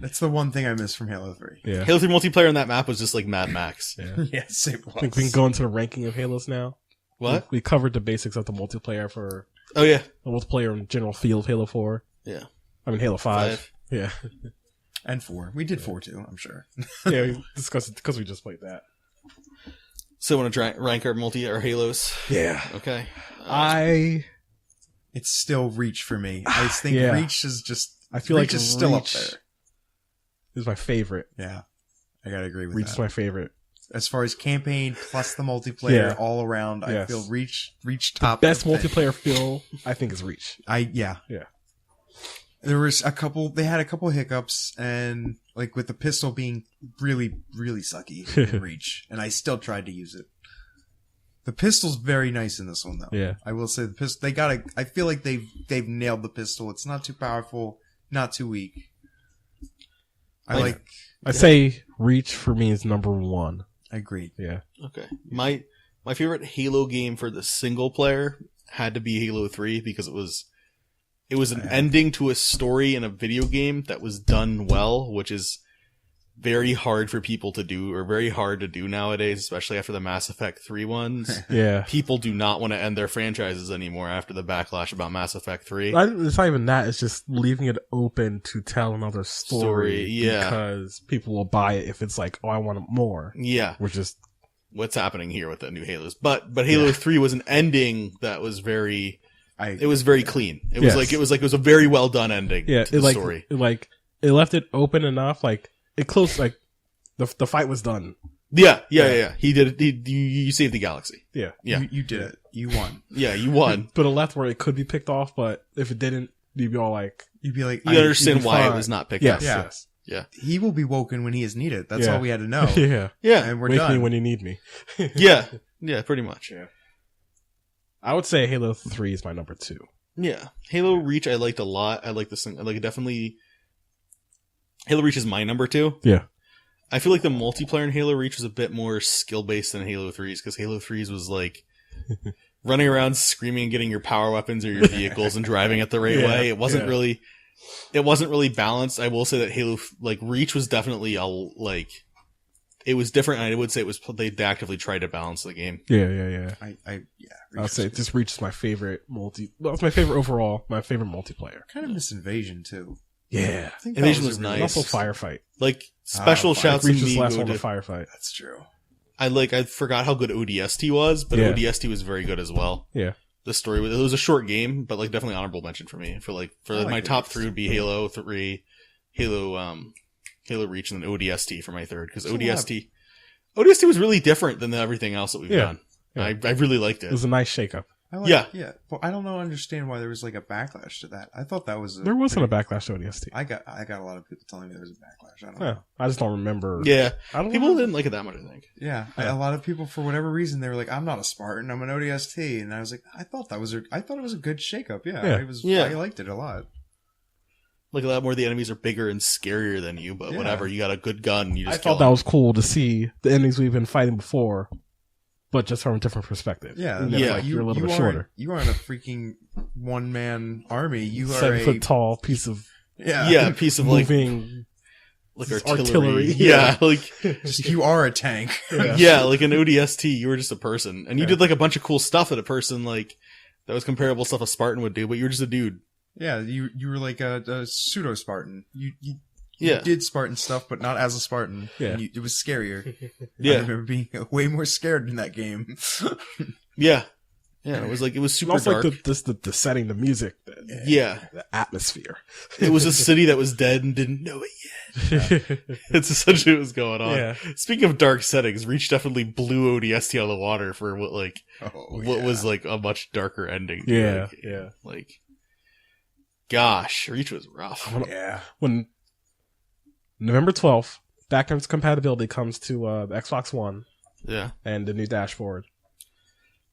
That's the one thing I miss from Halo 3. yeah. Halo 3 multiplayer on that map was just like Mad Max. Yeah. Yes, it was. I think we can go into the ranking of Halos now. What? We covered the basics of the multiplayer for Oh yeah. the multiplayer in general feel of Halo 4. Yeah. I mean Halo 5. Yeah. And 4. We did 4 too, I'm sure. Yeah, we discussed it because we just played that. So want to rank our our Halos? Yeah. Okay. It's still Reach for me. I think Yeah. Reach is just. I feel Reach like is still up Reach there. is my favorite. Yeah. I gotta agree with Reach that. is my favorite. As far as campaign plus the multiplayer Yeah. all around, I Yes. feel Reach top. Best of that. multiplayer feel, I think, is Reach. Yeah. There was they had a couple hiccups, and like with the pistol being really, really sucky in Reach, and I still tried to use it. The pistol's very nice in this one, though. Yeah. I will say the pistol. I feel like they've nailed the pistol. It's not too powerful, not too weak. I say Reach for me is number 1. I agree. Yeah. Okay. My favorite Halo game for the single player had to be Halo 3 because it was an ending to a story in a video game that was done well, which is very hard for people to do, or very hard to do nowadays, especially after the Mass Effect 3 ones. Yeah. People do not want to end their franchises anymore after the backlash about Mass Effect 3. It's not even that. It's just leaving it open to tell another story. Yeah. Because people will buy it if it's like, oh, I want more. Yeah. Which is What's happening here with the new Halos. But Halo 3 was an ending that was very... It was very clean. It was a very well done ending to the story. It left it open enough, like it closed, like the fight was done. Yeah. He did it. You saved the galaxy. Yeah. You did it. You won. Yeah, you won. But a left where it could be picked off, but if it didn't, you'd be all like... You'd be like... You understand why it was not picked yes, off. Yes. Yeah. He will be woken when he is needed. That's all we had to know. Yeah. And we're Wake done. me when you need me. Yeah, pretty much. Yeah. I would say Halo 3 is my number 2. Yeah. Halo Reach I liked a lot. I like this thing. I like it definitely... Halo Reach is my number 2. Yeah. I feel like the multiplayer in Halo Reach was a bit more skill-based than Halo 3's, because Halo 3's was like... running around screaming and getting your power weapons or your vehicles and driving it the right way. It wasn't really balanced. I will say that Halo Reach was definitely it was different, and I would say they actively tried to balance the game. Yeah. I would say just Reach is my favorite it's my favorite overall, my favorite multiplayer. Kind of miss Invasion too. Yeah. I think Invasion was nice. And also Firefight. Special shouts to Reach was me. the last one to Firefight. That's true. I forgot how good ODST was, but ODST was very good as well. Yeah. The story it was a short game, but definitely honorable mention for me. For my top 3 would be Halo 3, Halo Reach, and then ODST for my third, because ODST was really different than everything else that we've done. Yeah. I really liked it. It was a nice shakeup. Yeah. Well, I don't understand why there was a backlash to that. I thought that was there wasn't a backlash to ODST. I got a lot of people telling me there was a backlash. I don't know. I just don't remember. Yeah, people didn't like it that much. I think. Yeah, a lot of people for whatever reason they were like, "I'm not a Spartan, I'm an ODST," and I was like, I thought it was a good shakeup. I liked it a lot. A lot more of the enemies are bigger and scarier than you, but whatever. You got a good gun. You just I thought that was cool to see the enemies we've been fighting before. But just from a different perspective. Yeah. You're a little bit shorter. You aren't a freaking one-man army. You are 7 foot tall piece of... Yeah, piece of moving... artillery. Yeah, you are a tank. Yeah, like an ODST, you were just a person. And you did a bunch of cool stuff that a person, that was comparable stuff a Spartan would do, but you were just a dude. Yeah, you were like a pseudo-Spartan. You did Spartan stuff, but not as a Spartan. Yeah. It was scarier. Yeah. I remember being way more scared in that game. Yeah. Yeah, it was super dark. The setting, the music, the atmosphere. It was a city that was dead and didn't know it yet. It's essentially what was going on. Yeah. Speaking of dark settings, Reach definitely blew ODST out of the water for what was a much darker ending. Yeah. Gosh, Reach was rough. When November 12th, backwards compatibility comes to the Xbox One. Yeah. And the new dashboard.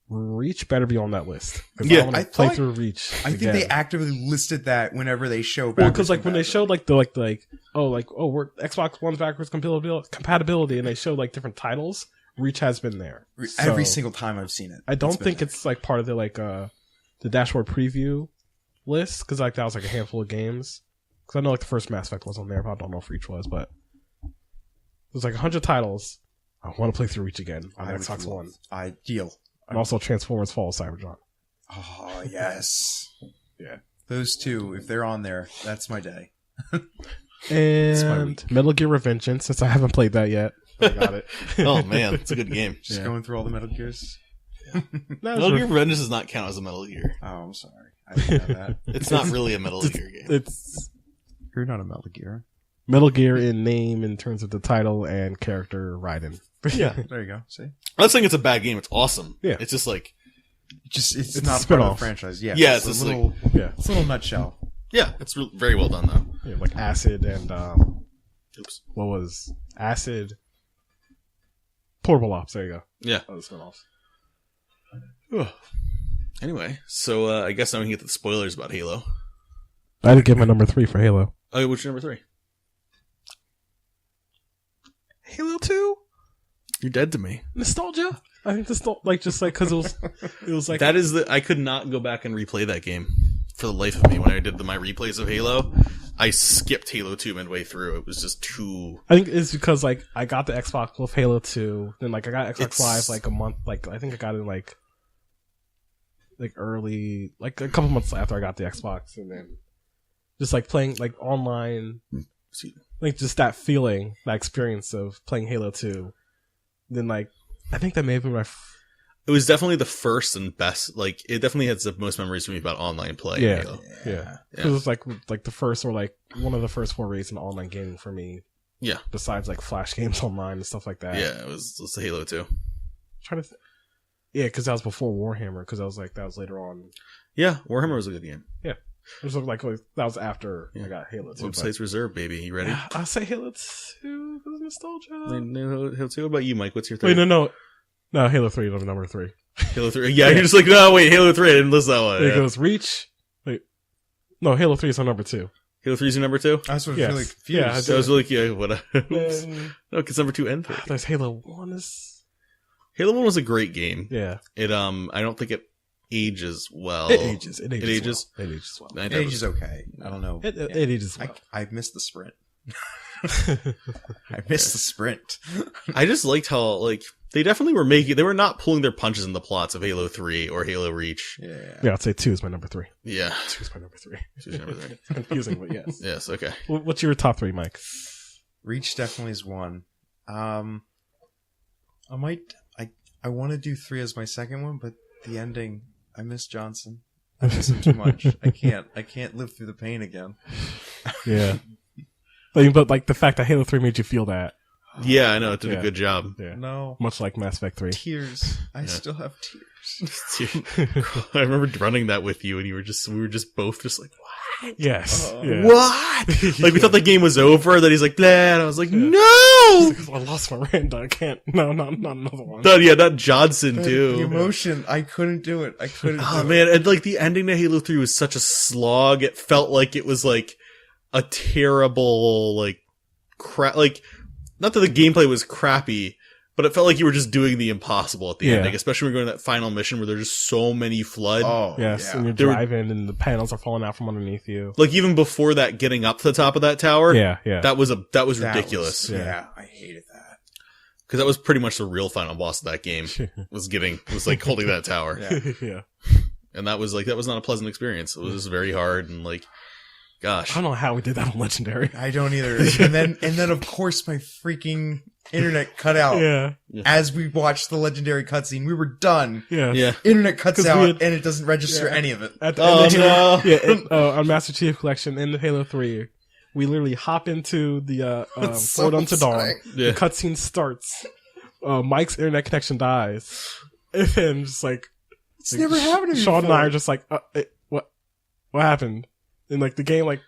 Reach better be on that list. Yeah, I want to play through Reach. I think they actively listed that whenever they show backwards. Well, because when they showed we're Xbox One's backwards compatibility, and they showed different titles, Reach has been there every single time I've seen it. I don't think it's part of the dashboard preview list, because that was a handful of games. Because I know the first Mass Effect was on there, but I don't know if Reach was. But there's 100 titles. I want to play through Reach again on Xbox One. Ideal. And also Transformers Fall of Cybertron. Oh, yes. Yeah. Those two, if they're on there, that's my day. And Metal Gear Revengeance, since I haven't played that yet. I got it. Oh, man. It's a good game. Just going through all the Metal Gears. Metal Gear Revengeance does not count as a Metal Gear. Oh, I'm sorry. I didn't know that. It's not really a Metal Gear game. You're not a Metal Gear. Metal Gear in name, in terms of the title and character Raiden. Yeah, there you go. See, I'm not saying it's a bad game. It's awesome. Yeah, it's just it's not part of the franchise. Yeah, yeah, it's a little nutshell. Yeah, it's very well done though. Yeah, Acid and what was Acid? Portable Ops. There you go. Yeah, the spin-offs. Anyway, so I guess now we can get to the spoilers about Halo. I had to give my number 3 for Halo. Oh, what's your number 3? Halo 2? You're dead to me. Nostalgia? I think because it was that is I could not go back and replay that game for the life of me. When I did my replays of Halo, I skipped Halo 2 midway through. It was just too... I think it's because I got the Xbox with Halo 2, then I got Xbox Live a month, I think I got it early, a couple months after I got the Xbox, and then just playing online, just that feeling, that experience of playing Halo 2. Then I think that may have been my... It was definitely the first and best. It definitely has the most memories for me about online play. Yeah, yeah. Because it was the first, or one of the first forays in online gaming for me. Yeah. Besides like Flash games online and stuff like that. Yeah, it was Halo 2. Trying to yeah, because that was before Warhammer, because that was later on. Yeah, Warhammer was a good game. Yeah. It was like that was after I got Halo 2. Website's reserved, baby. You ready? Yeah, I'll say Halo 2 because nostalgia. Halo 2. What about you, Mike? What's your third? Wait, no, Halo 3, number 3. Halo 3. Yeah, you're just like, no, wait, Halo 3. I didn't list that one. It goes Reach. Wait. No, Halo 3 is on number 2. Halo 3 is your number 2? I was really confused. Yeah, I was like, yeah, what? No, because number 2 and 3. There's Halo 1 is... Halo 1 was a great game. Yeah. It, I don't think it ages well. It ages. It ages well. It ages okay. I don't know. It ages well. I missed the sprint. I missed the sprint. I just liked how, like, they definitely they were not pulling their punches in the plots of Halo 3 or Halo Reach. Yeah, I'd say 2 is my number 3. Yeah. 2 is my number 3. 2 is number 3. It's confusing, but yes. Yes, okay. What's your top 3, Mike? Reach definitely is 1. I want to do 3 as my second one, but the ending, I miss Johnson. I miss him too much. I can't live through the pain again. Yeah. But like the fact that Halo 3 made you feel that. Yeah, I know. It did a good job. Yeah. No. Much like Mass Effect 3. Tears. I still have tears. I remember running that with you, and we were just both just like, what? Yes. Yeah. What? Like, we thought the game was over, then he's like, blah, and I was like, no! I lost my Miranda. I can't. No, not another one. Not Johnson, too. The emotion. I couldn't do it. Oh, man. And, like, the ending to Halo 3 was such a slog. It felt like it was, like, a terrible, like, crap. Like, not that the gameplay was crappy, but it felt like you were just doing the impossible at the ending, especially when you're going to that final mission where there's just so many flood. Oh, yes, and you're driving and the panels are falling out from underneath you. Like, even before that, getting up to the top of that tower, that was ridiculous. I hated that. Because that was pretty much the real final boss of that game, was like holding that tower. Yeah. And that was not a pleasant experience. It was just very hard and like, gosh. I don't know how we did that on Legendary. I don't either. and then of course my freaking internet cut out. As we watched the Legendary cutscene. We were done. Yeah. Internet cuts out and it doesn't register any of it. On Master Chief Collection in the Halo 3, we literally hop into the Forward Unto Dawn. The cutscene starts. Mike's internet connection dies. And then just like... It's never happened to me Sean before. and I are just like, what happened? And like the game like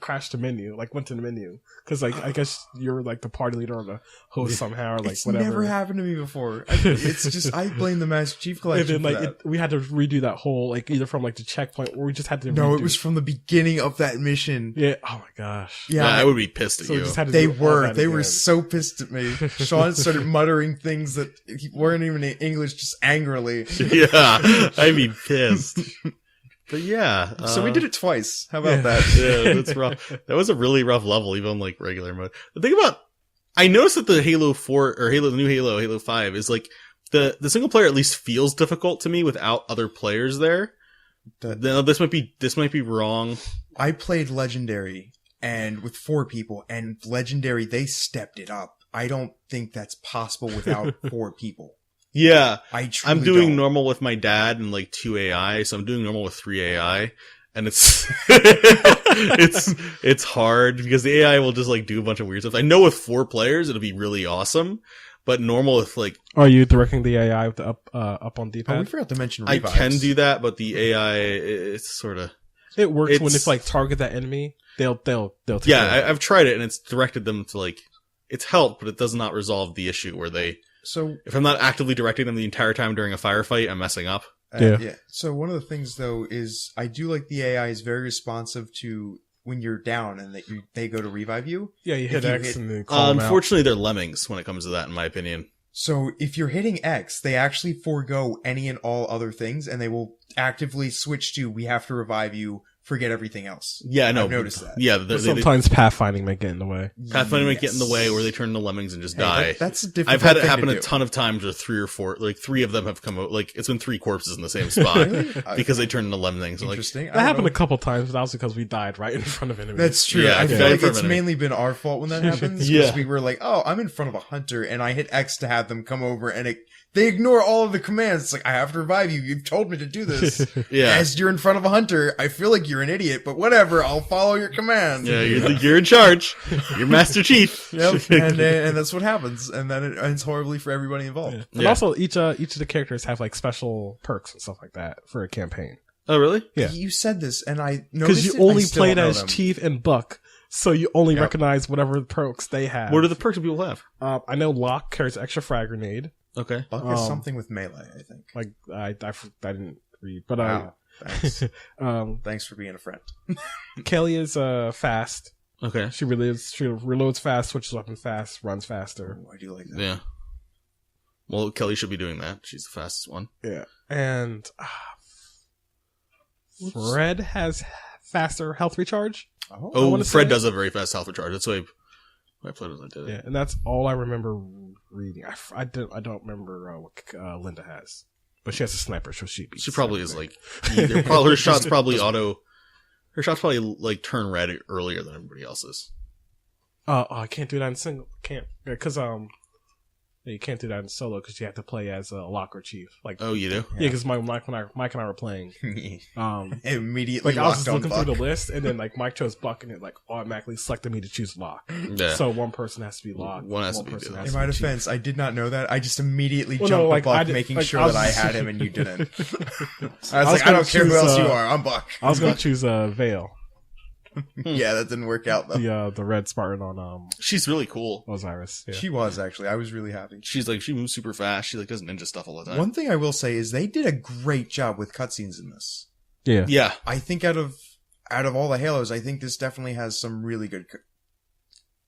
crashed the menu, like went to the menu because like I guess you're like the party leader or the host somehow or like it's whatever. Never happened to me before. It's just I blame the Master Chief Collection. And then for like we had to redo that whole like either from like the checkpoint or we just had to. No, it was from the beginning of that mission. Yeah. Oh my gosh. Yeah, I would be pissed at you. They were so pissed at me. Sean started muttering things that weren't even in English, just angrily. Yeah, I'd be pissed. But yeah. So we did it twice. How about that? Yeah, that's rough. That was a really rough level, even on like regular mode. The thing about, I noticed that the Halo 4, or the new Halo 5, is like, the single player at least feels difficult to me without other players there. Now, this might be wrong. I played Legendary, and with 4 people, and Legendary, they stepped it up. I don't think that's possible without 4 people. Yeah, I'm doing normal with my dad and like 2 AI, so I'm doing normal with 3 AI, and it's it's hard because the AI will just like do a bunch of weird stuff. I know with 4 players it'll be really awesome, but normal with like. Are you directing the AI with the up on D-pad? Oh, we forgot to mention revives. I can do that, but the AI it's sort of. It works when it's like target that enemy. They'll take yeah, I've tried it and it's directed them to like. It's helped, but it does not resolve the issue where they. So if I'm not actively directing them the entire time during a firefight, I'm messing up. Yeah. So one of the things though is I do like the AI is very responsive to when you're down and that they go to revive you. Yeah, you hit X and then call them out. Unfortunately, they're lemmings when it comes to that, in my opinion. So if you're hitting X, they actually forego any and all other things, and they will actively switch to we have to revive you. Forget everything else. Yeah, I know. I've noticed that. Yeah, sometimes pathfinding might get in the way. Pathfinding might get in the way, where they turn into lemmings and just die. That's a difficult I've had it thing happen to a do. ton of times, where 3 or 4, like 3 of them have come out. Like it's been 3 corpses in the same spot because they turned into lemmings. Interesting. Like, that happened a couple times, but that was because we died right in front of enemies. That's true. Yeah, I feel like it's mainly been our fault when that happens. Because we were like, oh, I'm in front of a hunter, and I hit X to have them come over, and it they ignore all of the commands. It's like, I have to revive you. You've told me to do this. Yeah. As you're in front of a hunter, I feel like you're an idiot, but whatever. I'll follow your command. Yeah, you're in charge. You're Master Chief. Yep. And that's what happens. And then it ends horribly for everybody involved. Yeah. And also, each of the characters have like special perks and stuff like that for a campaign. Oh, really? Yeah. You said this, and I noticed because you it, only I still played don't know as them. Chief and Buck, so you only recognize whatever perks they have. What are the perks that people have? I know Locke carries extra frag grenade. Okay. Buck is something with melee, I think. Like I didn't read, but Thanks. I Thanks for being a friend. Kelly is fast. Okay. She reloads fast, switches weapon fast, runs faster. Oh, I do like that. Yeah. Well, Kelly should be doing that. She's the fastest one. Yeah, and Fred has faster health recharge. Oh, Fred does have very fast health recharge. That's why I played as I did it. Yeah, and that's all I remember reading. I don't remember what Linda has, but she has a sniper, so she probably is like her shots probably auto. Her shots probably like turn red earlier than everybody else's. I can't do that in single. Can't because you can't do that in solo because you have to play as a Locke or Chief. Like, oh, you do? Yeah, because Mike and I were playing. Immediately, like I was just looking through the list, and then like Mike chose Buck, and it like automatically selected me to choose Locke. Yeah. So one person has to be Locke. One has to be person Chief. has In my to be defense, Chief. I did not know that. I just immediately jumped to Buck, making sure that I had him and you didn't. I was like, I don't care who else you are. I'm Buck. I was going to choose Vale. Yeah, that didn't work out though. The red Spartan on She's really cool. Osiris. Yeah. She was actually. I was really happy. She moves super fast. She like does ninja stuff all the time. One thing I will say is they did a great job with cutscenes in this. Yeah. Yeah. I think out of all the Halos, I think this definitely has some really good.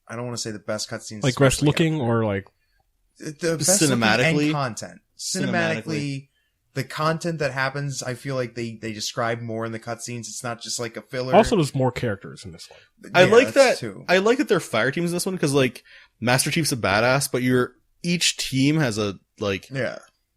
I don't want to say the best cutscenes, like best looking or like the best cinematically and content. Cinematically, the content that happens, I feel like they describe more in the cutscenes. It's not just like a filler. Also, there's more characters in this one. I like that too. I like that there are fire teams in this one because like Master Chief's a badass, but each team has a like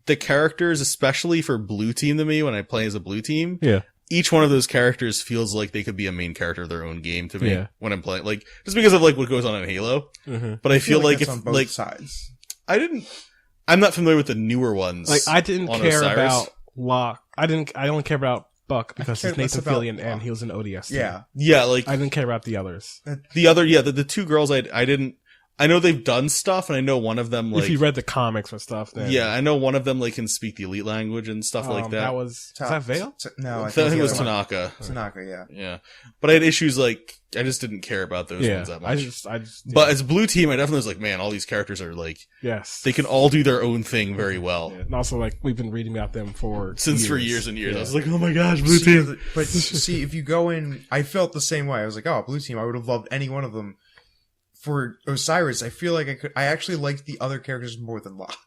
the characters, especially for blue team to me when I play as a blue team. Yeah. Each one of those characters feels like they could be a main character of their own game to me Yeah. when I'm playing, like just because of like what goes on in Halo. Mm-hmm. But I feel like it's if on both like sides. I'm not familiar with the newer ones. Like I didn't on care Osiris. about Locke. I only care about Buck because he's cared less Nathan about Fillion and Buck. he was an ODS. team. Yeah. Yeah, like I didn't care about the others. the two girls I didn't. I know they've done stuff, and I know one of them like If you read the comics or stuff, then yeah, I know one of them like can speak the elite language and stuff like that. That was that Vale? No, I think it was the other Tanaka. one. Tanaka, yeah. Yeah, but I had issues like I just didn't care about those Yeah, ones that much. I just. But as blue team, I definitely was like, man, all these characters are like yes, they can all do their own thing very well. Yeah. And also, like we've been reading about them for years and years. Yeah. I was like, oh my gosh, blue team. But see, if you go in, I felt the same way. I was like, oh, blue team. I would have loved any one of them. For Osiris, I feel like I actually liked the other characters more than Locke.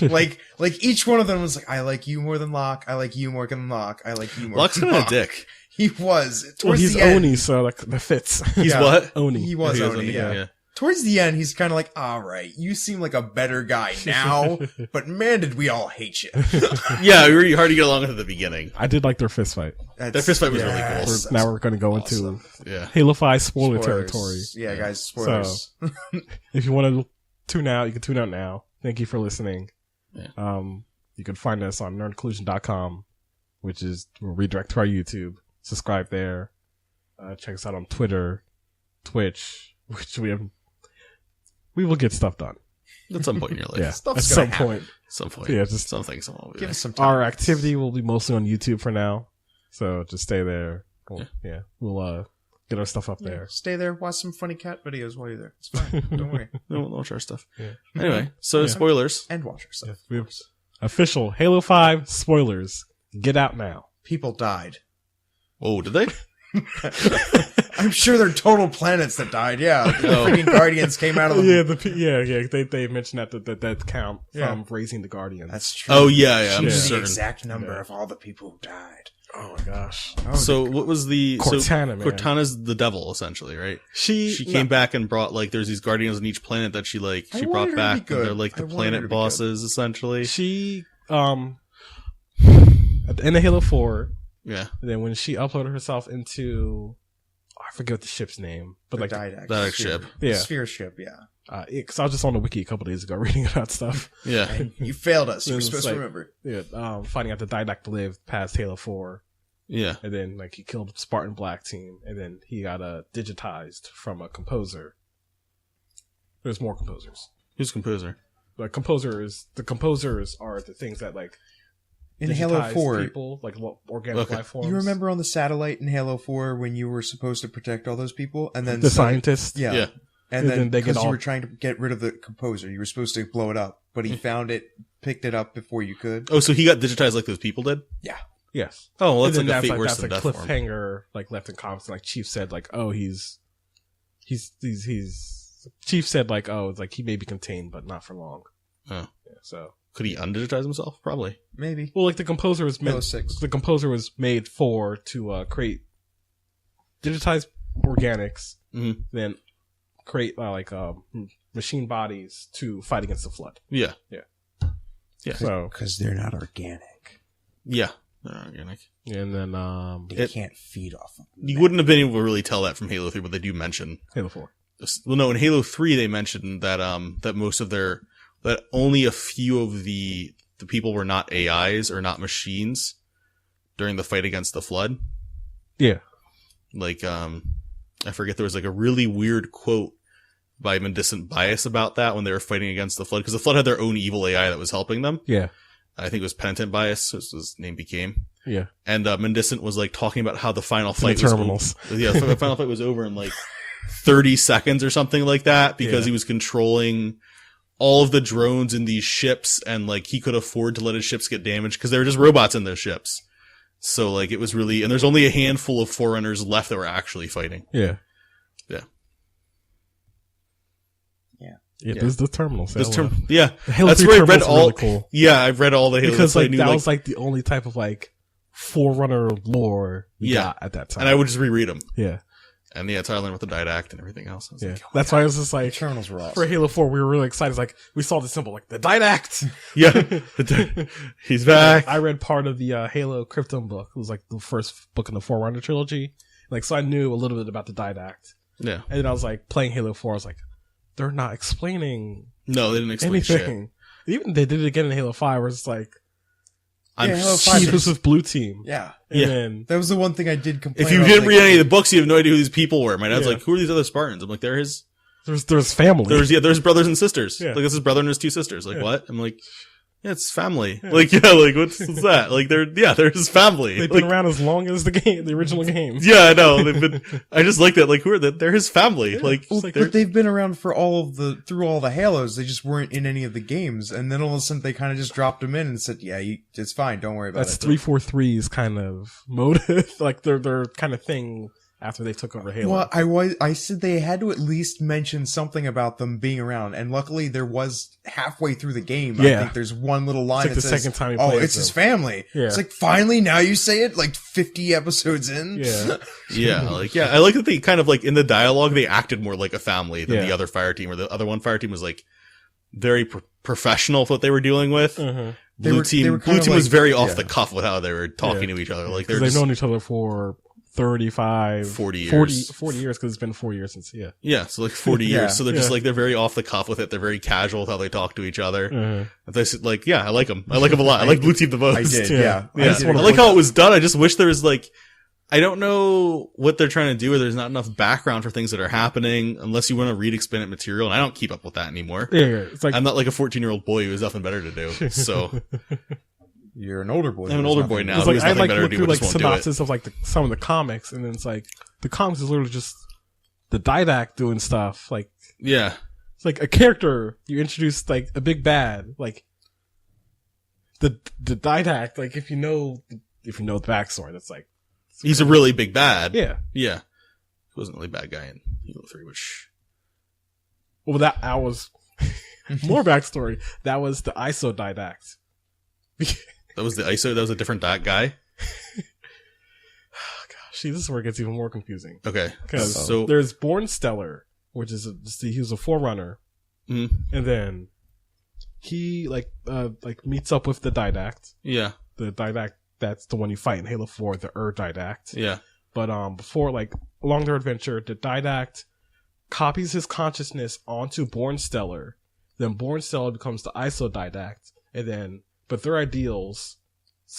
like each one of them was like, I like you more than Locke. I like you more than Locke. I like you more. Locke's than kind of Locke. a dick. He was. Well, Towards he's the end, Oni, so like that fits. He's what? Oni. He was He is Oni. Oni, Yeah. Towards the end, he's kind of like, all right, you seem like a better guy now, but man, did we all hate you. Yeah, we were hard to get along with at the beginning. I did like their fist fight. Their fist fight was really cool. Now we're going to go into Yeah. Halo 5 spoiler Spoilers. territory. Yeah, guys, spoilers. So, if you want to tune out, you can tune out now. Thank you for listening. Yeah. You can find us on nerdcollusion.com, which is we'll redirect to our YouTube. Subscribe there. Check us out on Twitter, Twitch, which we will get stuff done. At some point in your life. Yeah, Stuff's at gonna some happen. point. Some point. Yeah, just something. Give us some time. our activity will be mostly on YouTube for now, so just stay there. We'll get our stuff up there. Stay there, watch some funny cat videos while you're there. It's fine. Don't worry. Don't watch our stuff. Yeah. Anyway, so Yeah. spoilers. And watch your stuff. We have official Halo 5 spoilers. Get out now. People died. Oh, did they? I'm sure they're total planets that died. Yeah, the freaking Guardians came out of them. Yeah. They mentioned that count from raising the Guardians. That's true. Oh yeah. I'm She knew the certain. exact number of all the people who died. Oh my gosh. So what was the Cortana, man. Cortana's the devil essentially, right? She came back and brought like there's these guardians on each planet that she I brought wanted her to back. be And good. they're like I the wanted her to planet be bosses essentially. She at the end of Halo 4, Yeah. and then when she uploaded herself into I forget what the ship's name, but like Didact ship. Yeah. Sphere ship, yeah. Because I was just on the wiki a couple days ago reading about stuff. Yeah. And you failed us. You were supposed to remember. Yeah, finding out the Didact lived past Halo 4. Yeah. And then, he killed Spartan Black Team, and then he got digitized from a composer. There's more composers. Who's composer? The composers are the things that, in Halo 4, people, organic life forms. You remember on the satellite in Halo 4 when you were supposed to protect all those people, and then the scientists, yeah. And then because you were trying to get rid of the composer, you were supposed to blow it up, but he found it, picked it up before you could. Oh, so he got digitized like those people did? Yeah. Yes. Oh, well, that's like a fate worse than death for him. Cliffhanger, left in comments, Chief said, Chief said, he may be contained, but not for long. Oh. Yeah, so. Could he undigitize himself? Probably. Maybe. Well, the composer was made to create digitized organics, then create machine bodies to fight against the Flood. Yeah. Yeah. Yeah. So because they're not organic. Yeah. They're not organic. And then they can't feed off of them. You wouldn't have been able to really tell that from Halo 3, but they do mention Halo 4. Well, no, in Halo 3 they mentioned that that only a few of the people were not AIs or not machines during the fight against the Flood. Yeah. I forget, there was a really weird quote by Mendicant Bias about that when they were fighting against the Flood, because the Flood had their own evil AI that was helping them. Yeah. I think it was Penitent Bias, as his name became. Yeah. And Mendicant was talking about how the final fight was terminals. The final fight was over in 30 seconds or something like that, because he was controlling all of the drones in these ships, and he could afford to let his ships get damaged because they were just robots in those ships. So it was really, and there's only a handful of Forerunners left that were actually fighting. Yeah. Yeah. Yeah, there's the terminals. That's where I read all. Really cool. Yeah, I've read all the Halo. Because that was the only type of Forerunner lore we got at that time. And I would just reread them. Yeah. And that's how I learned about the Didact and everything else. I was that's why I was just terminals were awesome. For Halo 4, we were really excited. It's we saw the symbol, the Didact. Yeah. He's back. I read part of the Halo Krypton book. It was the first book in the Forerunner trilogy. So I knew a little bit about the Didact. Yeah. And then I was playing Halo 4, I was they're not explaining No, they didn't explain anything. Shit. Even they did it again in Halo 5 where it's Halo 5 was with Blue Team. Yeah. And then, that was the one thing I did complain about. If you didn't read any of the books, you have no idea who these people were. My dad's who are these other Spartans? I'm they're his... There's family. There's brothers and sisters. Yeah. This is brother and his two sisters. What? I'm yeah, it's family. Yeah. What's that? They're his family. They've been around as long as the original game. Yeah, I know. They've been, I just like that. Who are they? They're his family. But they've been around for through all the Halos. They just weren't in any of the games. And then all of a sudden they kind of just dropped them in and said, yeah, it's fine. Don't worry about it. That's 343's kind of motive. Their kind of thing after they took over Halo. Well, I said they had to at least mention something about them being around, and luckily there was halfway through the game. Yeah. I think there's one little line that the says, second time he "Oh, plays it's them. his family." Yeah. It's finally now you say it 50 episodes in. Yeah. Yeah. I like that they kind of in the dialogue they acted more like a family than the other fire team, or the other one fire team was very professional with what they were dealing with. Mm-hmm. Blue team was very off the cuff with how they were talking to each other. They've known each other for 35, 40 years. 40 years, because it's been 4 years since, Yeah, so 40 years. So they're just they're very off the cuff with it. They're very casual with how they talk to each other. Mm-hmm. They said, I like them. I like them a lot. I like Blue Team the most. I did, yeah. I like how it was done. I just wish there was I don't know what they're trying to do, or there's not enough background for things that are happening unless you want to read expanded material, and I don't keep up with that anymore. Yeah, it's I'm not a 14-year-old boy who has nothing better to do. So you're an older boy. I'm an older boy now. It's I look through synopsis of some of the comics, and then it's the comics is literally just the Didact doing stuff. Yeah, it's a character you introduced, a big bad, the Didact. If you know the backstory, that's he's a really big bad. Yeah. He wasn't really a bad guy in Halo 3, which... Well, that was... more backstory. That was the ISO Didact. That was the ISO? That was a different guy? Oh, gosh. See, this is where it gets even more confusing. Okay. Because there's Born Stellar, which is he was a Forerunner. Mm-hmm. And then he, meets up with the Didact. Yeah. The Didact, that's the one you fight in Halo 4, the Didact. Yeah. But before along their adventure, the Didact copies his consciousness onto Born Stellar. Then Born Stellar becomes the Iso-Didact, and then but their ideals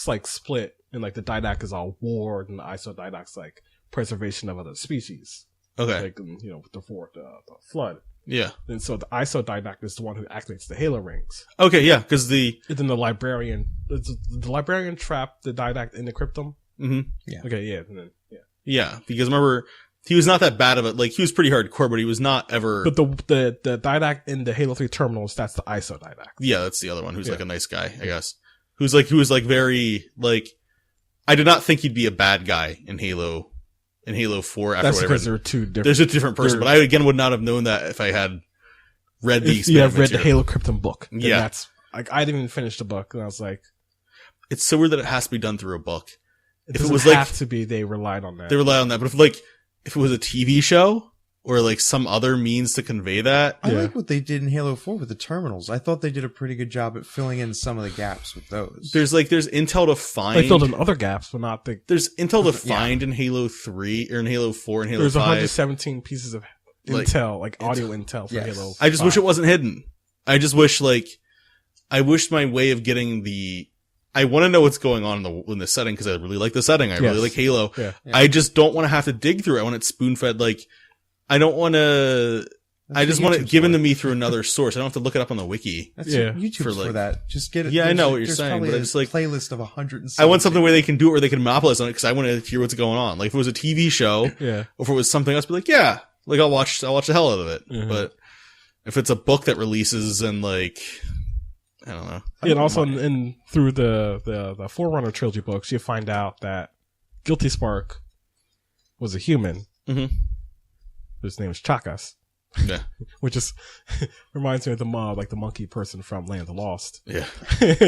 like split, and like the Didact is all war, and the Iso-Didact's like preservation of other species. Okay. Like, with the flood. Yeah. And so the Iso-Didact is the one who activates the Halo rings. Okay, yeah, because And then the Librarian trapped the Didact in the Cryptum. Mm-hmm. Yeah. Okay, yeah. And then, yeah. Yeah, because remember, he was not that bad of it. Like, he was pretty hardcore, but he was not ever... But the Didact in the Halo 3 terminals, that's the Iso-Didact. Yeah, that's the other one, who's like a nice guy, I guess. Who was like very, like... I did not think he'd be a bad guy in Halo 4 after That's whatever. because they're two different... There's a different person, but I, again, would not have known that if I had read the read the Halo Cryptum book. Yeah. That's... Like, I didn't even finish the book, and I was like... It's so weird that it has to be done through a book. If it was have to be, they relied on that. They relied on that, but if it was a TV show or like some other means to convey that. I like what they did in Halo 4 with the terminals. I thought they did a pretty good job at filling in some of the gaps with those. There's intel to find. They filled in other gaps, but not the... There's intel to find in Halo 3 or in Halo 4 and Halo 5. There's 117 pieces of intel, like audio intel for Halo 5. I just wish it wasn't hidden. I just wish I wish my way of getting I want to know what's going on in the setting because I really like the setting. I really like Halo. Yeah. I just don't want to have to dig through it. I want it spoon fed. I don't want to. I just want it given to me through another source. I don't have to look it up on the wiki. That's YouTube's for that. Just get it. Yeah, I know what you're saying, but it's like playlist of 100. I want something where they can do it, where they can monopolize on it because I want to hear what's going on. Like if it was a TV show, or if it was something else, be like, yeah, like I'll watch the hell out of it. Mm-hmm. But if it's a book that releases and I don't know. Yeah, and also through the Forerunner trilogy books, you find out that Guilty Spark was a human. Mm-hmm. His name is Chakas. Yeah. Which is reminds me of the monkey person from Land of the Lost. Yeah.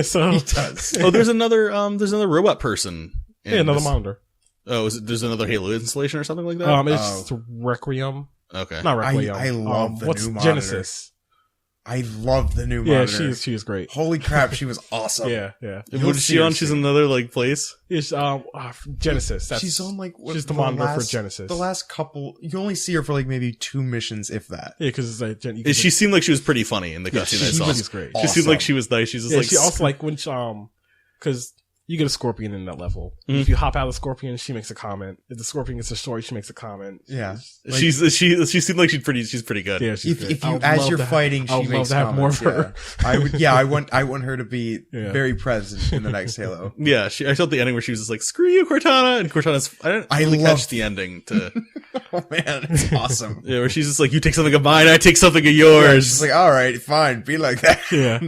So he does. Oh, there's another robot person. Another monitor. Oh, there's another Halo installation or something like that? It's Requiem. Okay. Not Requiem. I love the new monitor. Genesis? I love the new monitor. Yeah, she is great. Holy crap, she was awesome. Yeah. What is she on? She's in another place? It's Genesis. She's on she's the monitor for Genesis. The last couple, you only see her for maybe 2 missions, if that. Yeah, because she seemed like she was pretty funny in the cutscene I saw. She's great. She seemed like she was nice. She's just she also when because you get a Scorpion in that level. Mm-hmm. If you hop out of the Scorpion, she makes a comment. If the Scorpion gets destroyed, she makes a comment. Yeah, she seemed like she's pretty good. Yeah, she's good. If you as you're fighting, she makes comments. I would love to have more of her. I would. Yeah, I want her to be very present in the next Halo. Yeah, I felt the ending where she was just like, "Screw you, Cortana," and Cortana's. I didn't really catch the ending to. Oh man, it's awesome. Yeah, where she's just like, "You take something of mine, I take something of yours." Yeah, she's like, "All right, fine, be like that." Yeah,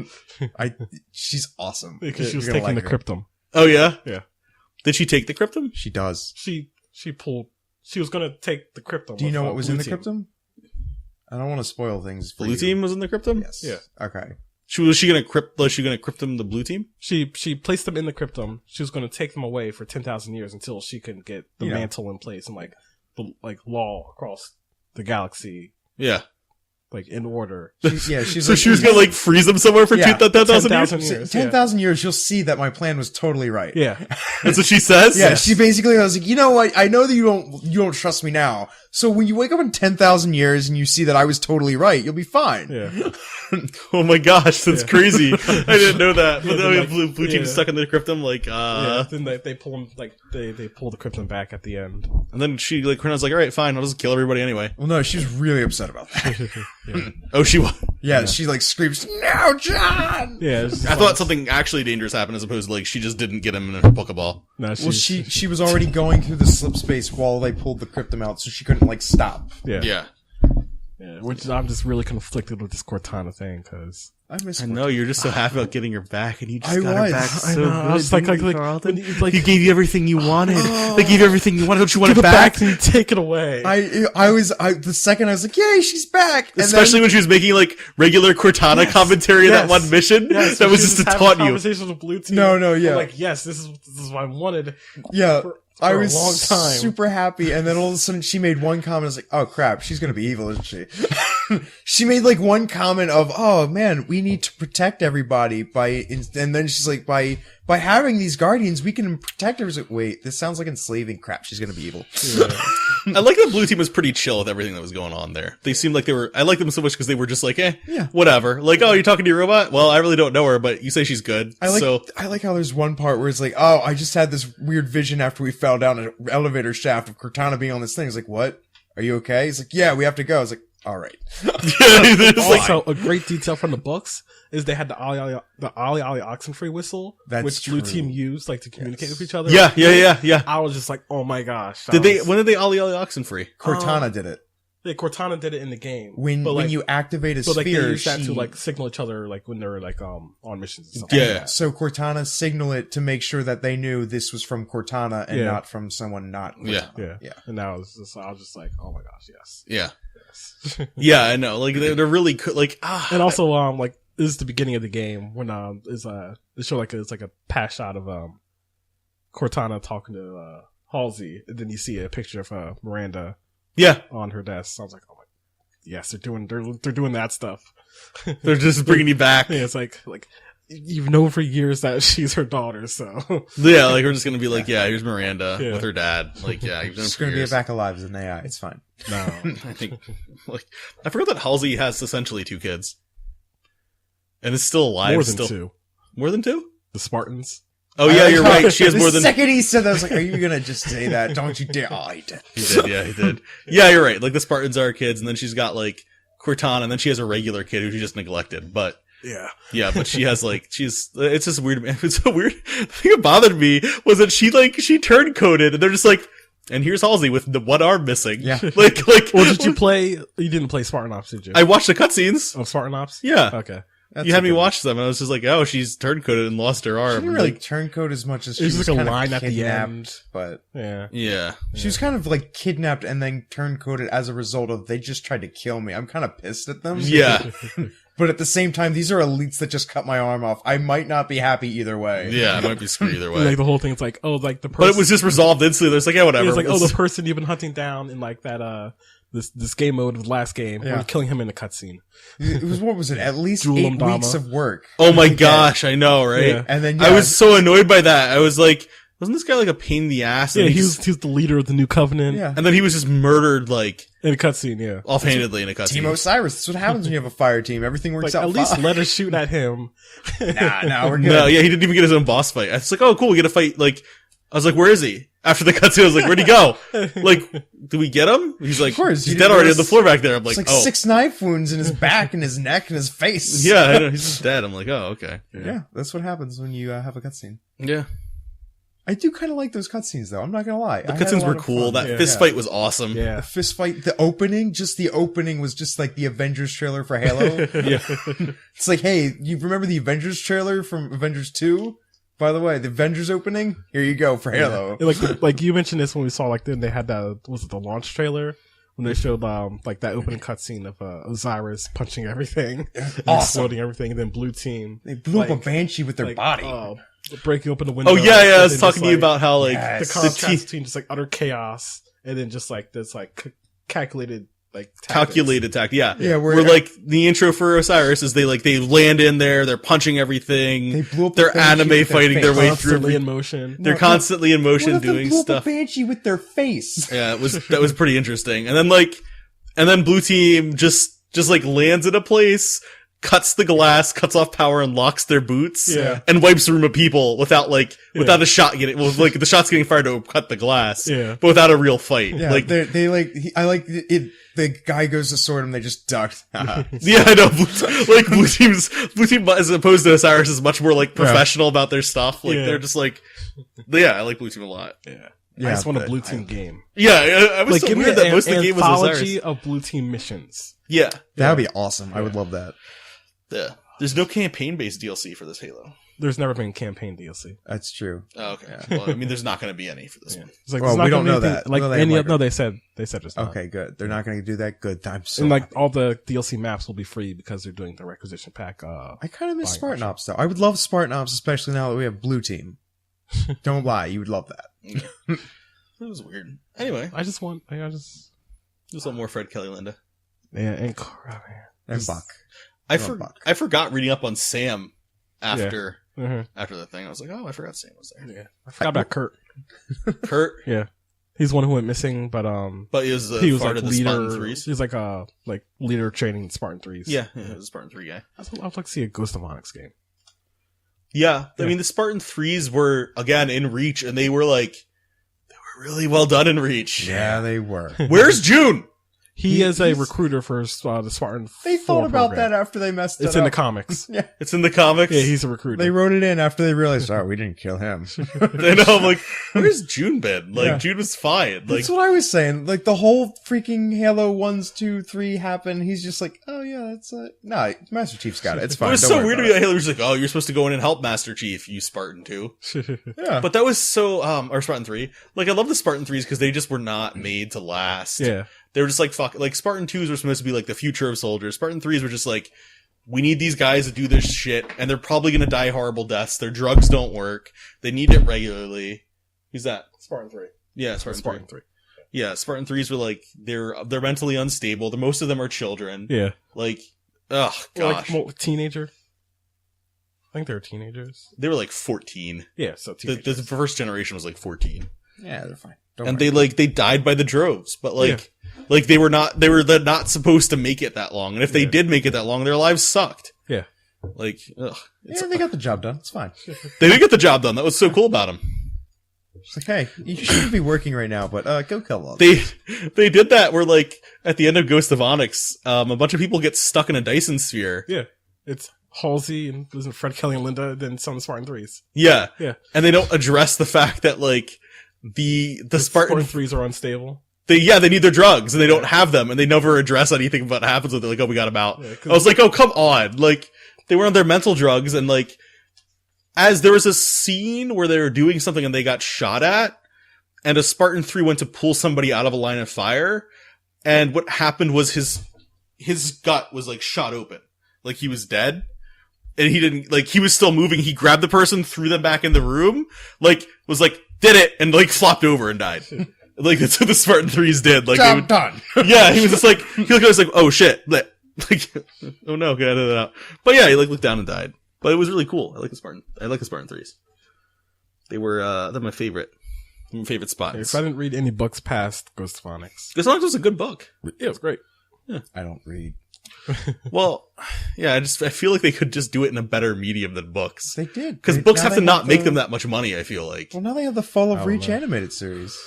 she's awesome because she was taking the Cryptum. Oh yeah, yeah. Did she take the Cryptum? She does. She pulled. She was gonna take the Cryptum. Do you know what was in the Cryptum? I don't want to spoil things. Blue team was in the Cryptum. Yes. Yeah. Okay. Was she gonna Cryptum the blue team? She placed them in the Cryptum. She was gonna take them away for 10,000 years until she can get the mantle in place and law across the galaxy. Yeah. In order. She's so she was gonna freeze them somewhere for 10,000 years. 10,000 years, you'll see that my plan was totally right. Yeah. That's what she says? Yeah, she basically was like, you know what? I know that you don't trust me now. So when you wake up in 10,000 years and you see that I was totally right, you'll be fine. Yeah. Oh my gosh, that's crazy. I didn't know that. But then blue team stuck in the Cryptum, then they pull them, they pull the Cryptum back at the end. And then she, Cortana's like, alright, fine, I'll just kill everybody anyway. Well, no, she was really upset about that. Oh, she was? Yeah, she screams, "No, John!" Yeah. I thought something actually dangerous happened as opposed to she just didn't get him in her Pokeball. No, she was already going through the slip space while they pulled the Cryptum out, so she couldn't stop. Yeah. Which I'm just really conflicted with this Cortana thing because I know you're just so happy about getting her back, and you just got her back so good. I was you gave you everything you wanted. They gave you everything you wanted. Don't you want it back? And take it away. The second I was like, yay, she's back. And especially when she was making regular Cortana commentary in that one mission. Yes, that was just to taunt you. Conversations with Blue Team. No, yeah. I'm yes, this is what I wanted. Yeah. I was a long time. Super happy, and then all of a sudden she made one comment. I was like, "Oh crap, she's gonna be evil, isn't she?" She made one comment of, "Oh man, we need to protect everybody and then she's like, by having these guardians, we can protect everyone." Wait, this sounds like enslaving. Crap, she's gonna be evil. I like that Blue Team was pretty chill with everything that was going on there. They seemed like I like them so much because they were just like, whatever. Like, oh, you're talking to your robot? Well, I really don't know her, but you say she's good. I like how there's one part where it's like, oh, I just had this weird vision after we fell down an elevator shaft of Cortana being on this thing. It's like, what? Are you okay? He's like, yeah, we have to go. I was like, all right. Also, a great detail from the books is they had the Ali Ali Oxenfree whistle, which Blue Team used like to communicate with each other. Yeah. I was just like, oh my gosh. When did they Ali Ali Oxenfree? Cortana did it. Yeah, Cortana did it in the game. When you activate a sphere, they use that to like signal each other like when they're like on missions and stuff. Yeah. So Cortana signal it to make sure that they knew this was from Cortana and not from someone not Cortana. Yeah. And I was just like, oh my gosh, yes. Yeah. Yeah, I know. Like they're really like and also like this is the beginning of the game when they show like it's like a pass shot of Cortana talking to Halsey, and then you see a picture of Miranda on her desk. So I was like, oh my, yes, they're doing that stuff. They're just bringing you back. Yeah, it's like you've known for years that she's her daughter, so yeah, like we're just gonna be like, here's Miranda with her dad. Like, you've known she's for gonna years. be back alive as an AI. It's fine. No, I think like I forgot that Halsey has essentially 2 kids, and is still alive. More than 2. More than 2? The Spartans. Oh yeah, you're right. She has more than. The second he said that, I was like, "Are you gonna just say that? Don't you dare!" Oh, he did. He did. Yeah, he did. Yeah, you're right. Like the Spartans are her kids, and then she's got like Cortana, and then she has a regular kid who she just neglected. But yeah, but she has like it's just weird. It's so weird. The thing that bothered me was that she turned coded, and they're just like, and here's Halsey with the one arm missing. Yeah. Like. Well, did you play? You didn't play Spartan Ops, did you? I watched the cutscenes of Spartan Ops. Yeah. Okay. You had me watch them, and I was just like, "Oh, she's turncoated and lost her arm." She didn't really turncoat as much as she was like kind a line of at the kidnapped, end. but yeah. She was kind of like kidnapped and then turncoated as a result of they just tried to kill me. I'm kind of pissed at them. Yeah. But at the same time, these are elites that just cut my arm off. I might not be happy either way. Yeah, I might be screwed either way. Like the whole thing, it's like, oh, like the person. But it was just resolved instantly. It's like, yeah, whatever. It was like, oh, the person you've been hunting down in like that this game mode of the last game, we're killing him in the cutscene. It was, what was it? At least Jewel 8 Mdama. weeks of work. Oh my gosh, I know, right? Yeah. And then I was so annoyed by that. I was like, wasn't this guy like a pain in the ass? Yeah, he was the leader of the new covenant. Yeah. And then he was just murdered like in a cutscene. Yeah, offhandedly in a cutscene. Team Osiris. That's what happens when you have a fire team. Everything works like, out. At least fine. let us shoot at him. Nah, we're good. No, yeah, he didn't even get his own boss fight. I was like, oh, cool, we get a fight. Like, I was like, where is he? After the cutscene, I was like, where'd he go? Like, did we get him? He's like, of course, he's dead already on the floor back there. I'm like, it's like oh. 6 knife wounds in his back and his neck and his face. Yeah, I know, he's just dead. I'm like, oh, okay. Yeah, that's what happens when you have a cutscene. Yeah. I do kind of like those cutscenes, though. I'm not gonna lie. The cutscenes were cool. That fist fight was awesome. Yeah. The fist fight, the opening was just like the Avengers trailer for Halo. Yeah. It's like, hey, you remember the Avengers trailer from Avengers 2? By the way, the Avengers opening, here you go for Halo. Yeah. Like you mentioned this when we saw like then they had the launch trailer when they showed like that opening cutscene of Osiris punching everything, exploding everything, and then Blue Team They blew up a Banshee with their body. Breaking open the window. Oh yeah, I was talking to you about how like the contrast between just like utter chaos and then just like this like calculated like tactics. Yeah, where like the intro for Osiris is they land in there, they're punching everything, they blew up they're anime fighting their way through. In motion. They're constantly in motion doing blew stuff. Up a Banshee with their face. Yeah, that was pretty interesting. And then Blue Team just like lands in a place, cuts the glass, cuts off power, and locks their boots, and wipes a room of people without a shot getting, like the shot's getting fired to cut the glass, but without a real fight. Yeah, like I like it. The guy goes to sword him, they just ducked. Yeah, I know. Blue Team as opposed to Osiris is much more like professional about their stuff. Like they're just like, I like Blue Team a lot. I just want a Blue Team game. Yeah, I was like, so give weird me that most of the game was anthology of Blue Team missions. Yeah, that would be awesome. I would love that. Yeah, there's no campaign-based DLC for this Halo. There's never been campaign DLC. That's true. Oh, okay. Well, I mean, there's not going to be any for this one. It's like, well, we don't know that. Like no, they said it's not. Okay, good. They're not going to do that. Good. I'm so and like happy. all the DLC maps will be free because they're doing the requisition pack. I kind of miss Spartan Ops though. I would love Spartan Ops, especially now that we have Blue Team. Don't lie, you would love that. That was weird. Anyway, I just want more Fred Kelly, Linda. Yeah, and Buck. I forgot reading up on Sam after the thing. I was like, oh, I forgot Sam was there. Yeah, I forgot about Kurt. Kurt? Yeah. He's the one who went missing, but he was part of the leader, Spartan 3s. He was like leader training Spartan 3s. Yeah, he was a Spartan 3 guy. I'd like to see a Ghost of Onyx game. Yeah, I mean the Spartan 3s were again in Reach, and they were really well done in Reach. Yeah, they were. Where's June? He is a recruiter for the Spartan. They thought about program. that after they messed it up. It's in the comics. Yeah, it's in the comics. Yeah, he's a recruiter. They wrote it in after they realized, oh, we didn't kill him. I know. I'm like, where's June been? Like, June was fine. Like, that's what I was saying. Like the whole freaking Halo 1s, 2, 3 happened. He's just like, oh yeah, that's no, Master Chief's got it. It's fine. It was so weird to me that Halo was like, oh, you're supposed to go in and help Master Chief, you Spartan 2. Yeah, but that was so or Spartan 3. Like, I love the Spartan 3s because they just were not made to last. Yeah. They were just like, fuck, like Spartan 2s were supposed to be like the future of soldiers. Spartan 3s were just like, we need these guys to do this shit, and they're probably gonna die horrible deaths. Their drugs don't work. They need it regularly. Who's that? Spartan 3. Yeah, Spartan 3. Yeah, Spartan 3s were like, they're mentally unstable. Most of them are children. Yeah. Like, oh, gosh. Like, teenager? I think they were teenagers. They were like 14. Yeah, so the first generation was like 14. Yeah, they're fine. They died by the droves, but they were not supposed to make it that long. And if they did make it that long, their lives sucked. Yeah. Like, ugh. They got the job done. It's fine. They did get the job done. That was so cool about them. It's like, hey, you shouldn't be working right now, but go kill all They did that where, like, at the end of Ghost of Onyx, a bunch of people get stuck in a Dyson sphere. Yeah. It's Halsey and wasn't Fred, Kelly, and Linda, then some Spartan 3s. Yeah. Yeah. And they don't address the fact that, like, the Spartan 3s are unstable. They need their drugs and they don't have them, and they never address anything about what happens with it. Like, oh, we got them out. Yeah, I was like, oh, come on. Like, they were on their mental drugs, and like, as there was a scene where they were doing something and they got shot at, and a Spartan 3 went to pull somebody out of a line of fire, and what happened was his gut was like shot open. Like, he was dead. And he didn't, like, he was still moving. He grabbed the person, threw them back in the room, like, was like, did it, and like flopped over and died. Like, that's what the Spartan 3s did. Like, job done. Yeah, he was just like, he looked at us like, oh shit. Like, oh no, get that out. But yeah, he like looked down and died. But it was really cool. I like the Spartan 3s. They were, they're my favorite spots. If I didn't read any books past Ghost of Onyx. Ghost of Onyx was a good book. Yeah, it was great. Yeah. I don't read. Well, yeah, I feel like they could just do it in a better medium than books. They did. Because books have to not make them that much money, I feel like. Well, now they have the Fall of Reach animated series.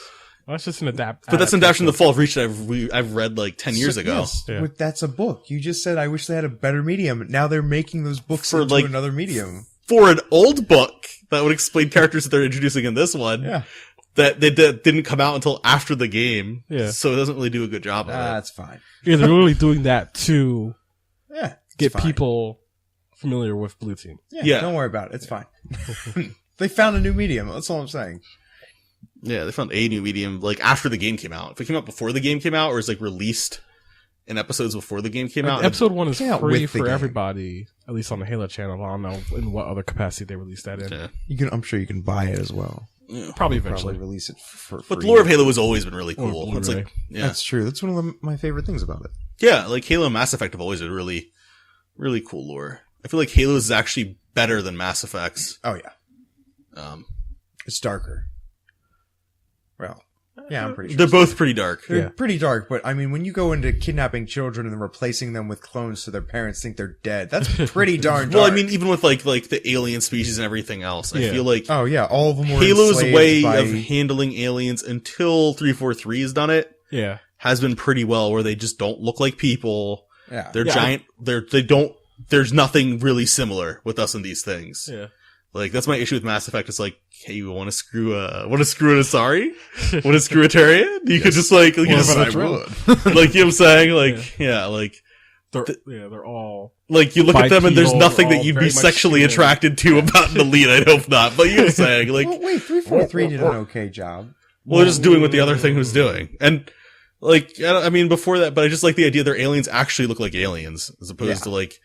Well, that's just an adapt. But that's an adaptation of the Fall of Reach that I've read like 10 years ago. Yes, that's a book. You just said, I wish they had a better medium. Now they're making those books into like, another medium. For an old book that would explain characters that they're introducing in this one. Yeah. That they didn't come out until after the game. Yeah. So it doesn't really do a good job of it. That's fine. Yeah, they're really doing that to get fine. People familiar with Blue Team. Yeah. Don't worry about it. It's fine. They found a new medium. That's all I'm saying. Yeah, they found a new medium, like, after the game came out. If it came out before the game came out, or is like released in episodes before the game came out. Episode 1 is free for everybody, at least on the Halo channel. I don't know in what other capacity they released that in. Yeah. I'm sure you can buy it as well. Yeah. Probably eventually. Release it for free. But the lore of Halo has always been really cool. It's like, yeah. That's true. That's one of my favorite things about it. Yeah, like Halo and Mass Effect have always been really, really cool lore. I feel like Halo is actually better than Mass Effect's. Oh yeah. It's darker. Well, yeah, I'm pretty sure. They're both pretty dark. They're pretty dark, but I mean, when you go into kidnapping children and replacing them with clones so their parents think they're dead, that's pretty darn dark. Well, I mean, even with like the alien species and everything else, I feel like all of them were Halo's way of handling aliens until 343 has done it. Yeah, has been pretty well, where they just don't look like people. Yeah, they're giant. There's nothing really similar with us in these things. Yeah. Like, that's my issue with Mass Effect. It's like, hey, you want to screw an Asari? Want to screw a Tarian? You could just like, you just, I would. Like, you know what I'm saying? Like, like, they're all like, you look at them and there's nothing that you'd be sexually attracted to about an elite. I hope not, but you know what I'm saying? Like, well, wait, 343 did an okay job. Well, they're just doing what the other thing was doing. And, like, I mean, before that, but I just like the idea their aliens actually look like aliens, as opposed to like,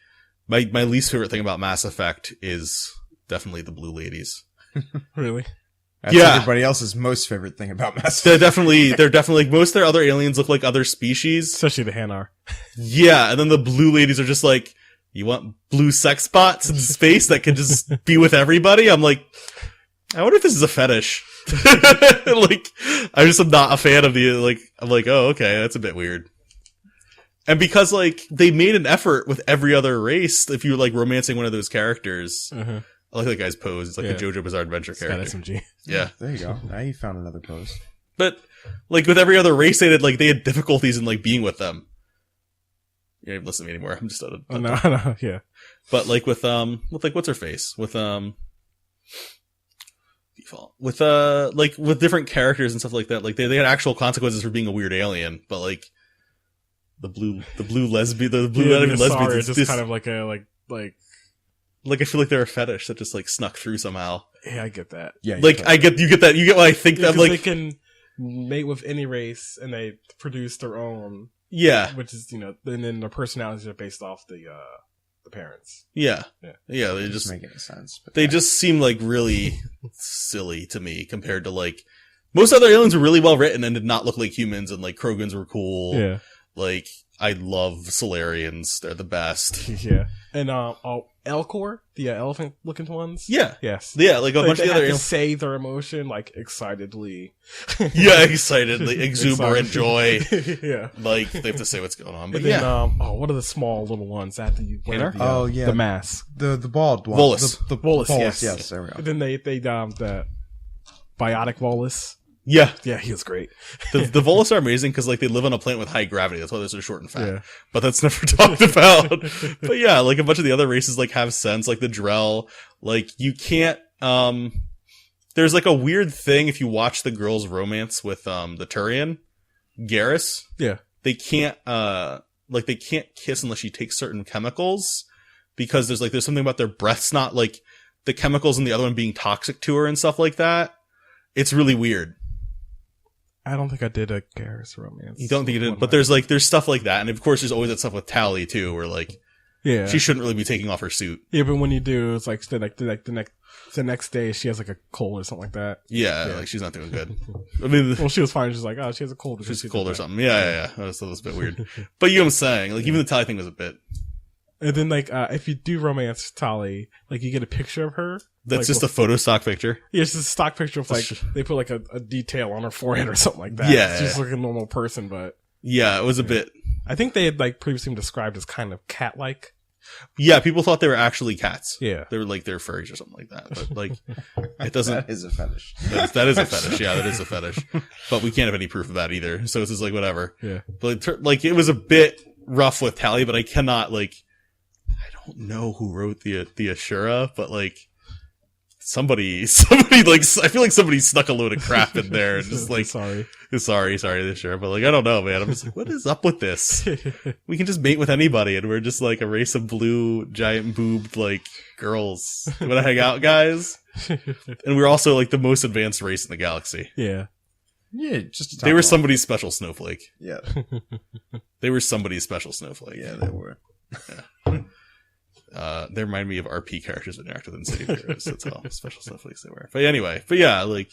my least favorite thing about Mass Effect is definitely the blue ladies. Really? That's everybody else's most favorite thing about Mass Effect. They're definitely like, most of their other aliens look like other species. Especially the Hanar. Yeah, and then the blue ladies are just like, you want blue sex bots in space that can just be with everybody? I'm like, I wonder if this is a fetish. Like, I just am not a fan of the, like, I'm like, oh, okay, that's a bit weird. And because, like, they made an effort with every other race, if you're, like, romancing one of those characters, I like that guy's pose. It's like a JoJo Bizarre Adventure character. SMG. Yeah. There you go. Now you found another pose. But, like, with every other race, they had difficulties in, like, being with them. You don't even listen to me anymore. I'm just out of... No, yeah. But, like, with what's her face? With default. With, like, with different characters and stuff like that, like, they had actual consequences for being a weird alien, but, like, the blue lesbian, the blue lesbians, it's just kind of like a, like, I feel like they're a fetish that just, like, snuck through somehow. Yeah, I get that. Yeah. Like, you get what I think that, like... They can mate with any race, and they produce their own. Yeah. Which is, and then their personalities are based off the parents. Yeah. Yeah. Yeah, they just make any sense. But they just seem, like, really silly to me compared to, like... Most other aliens were really well written and did not look like humans, and, like, Krogans were cool. Yeah. Like, I love Solarians. They're the best. Yeah. And, Elcor, the elephant-looking ones? Yeah. Yes. Yeah, like a bunch of the other aliens. Say their emotion, like, excitedly. Yeah, excitedly. Exuberant joy. Yeah. Like, they have to say what's going on. But and then, what are the small little ones that you wear? The mask. The bald one. Volus. The Volus, Volus, yes. there we go. And then they the biotic Volus. Yeah. Yeah, he was great. The Volus are amazing because, like, they live on a planet with high gravity. That's why they're so short and fat. Yeah. But that's never talked about. But yeah, like, a bunch of the other races, like, have sense. Like, the Drell. Like, you can't, there's, like, a weird thing if you watch the girl's romance with, the Turian, Garrus. Yeah. They can't, they can't kiss unless she takes certain chemicals because there's something about their breaths not, like, the chemicals in the other one being toxic to her and stuff like that. It's really weird. I don't think I did a Garrus romance. You don't think you did, but there's stuff like that, and of course there's always that stuff with Tally too, where, like, she shouldn't really be taking off her suit. Yeah, but when you do, it's like the next day she has like a cold or something like that. Yeah. Like, she's not doing good. I mean, well, she was fine. She's like, oh, she has a cold. She's cold or something. Yeah. That was a bit weird. But you know what I'm saying? Like, even the Tally thing was a bit. And then, like, if you do romance Tally, like, you get a picture of her. That's like, just a photo stock picture. Yeah, it's just a stock picture of, like, they put, like, a detail on her forehead or something like that. Yeah. It's just like a normal person, but. Yeah, it was a bit. I think they had, like, previously been described as kind of cat-like. Yeah, people thought they were actually cats. Yeah. They were, like, they're furries or something like that. But, like, it doesn't. That is a fetish. That is a fetish. Yeah, that is a fetish. But we can't have any proof of that either. So it's just, like, whatever. Yeah. But, like, it was a bit rough with Tally, but I cannot, like, I don't know who wrote the Ashura, but, like, somebody, like, I feel like somebody snuck a load of crap in there and just, like, sorry, the Ashura, but, like, I don't know, man. I'm just like, what is up with this? We can just mate with anybody, and we're just, like, a race of blue, giant boobed, like, girls. You wanna hang out, guys? And we're also, like, the most advanced race in the galaxy. Yeah. Yeah, just they were somebody's special snowflake. Yeah. They were somebody's special snowflake. Yeah, they were. Yeah. They remind me of RP characters that interact with Insidious Heroes. That's how special snowflakes they were. But anyway, yeah, like,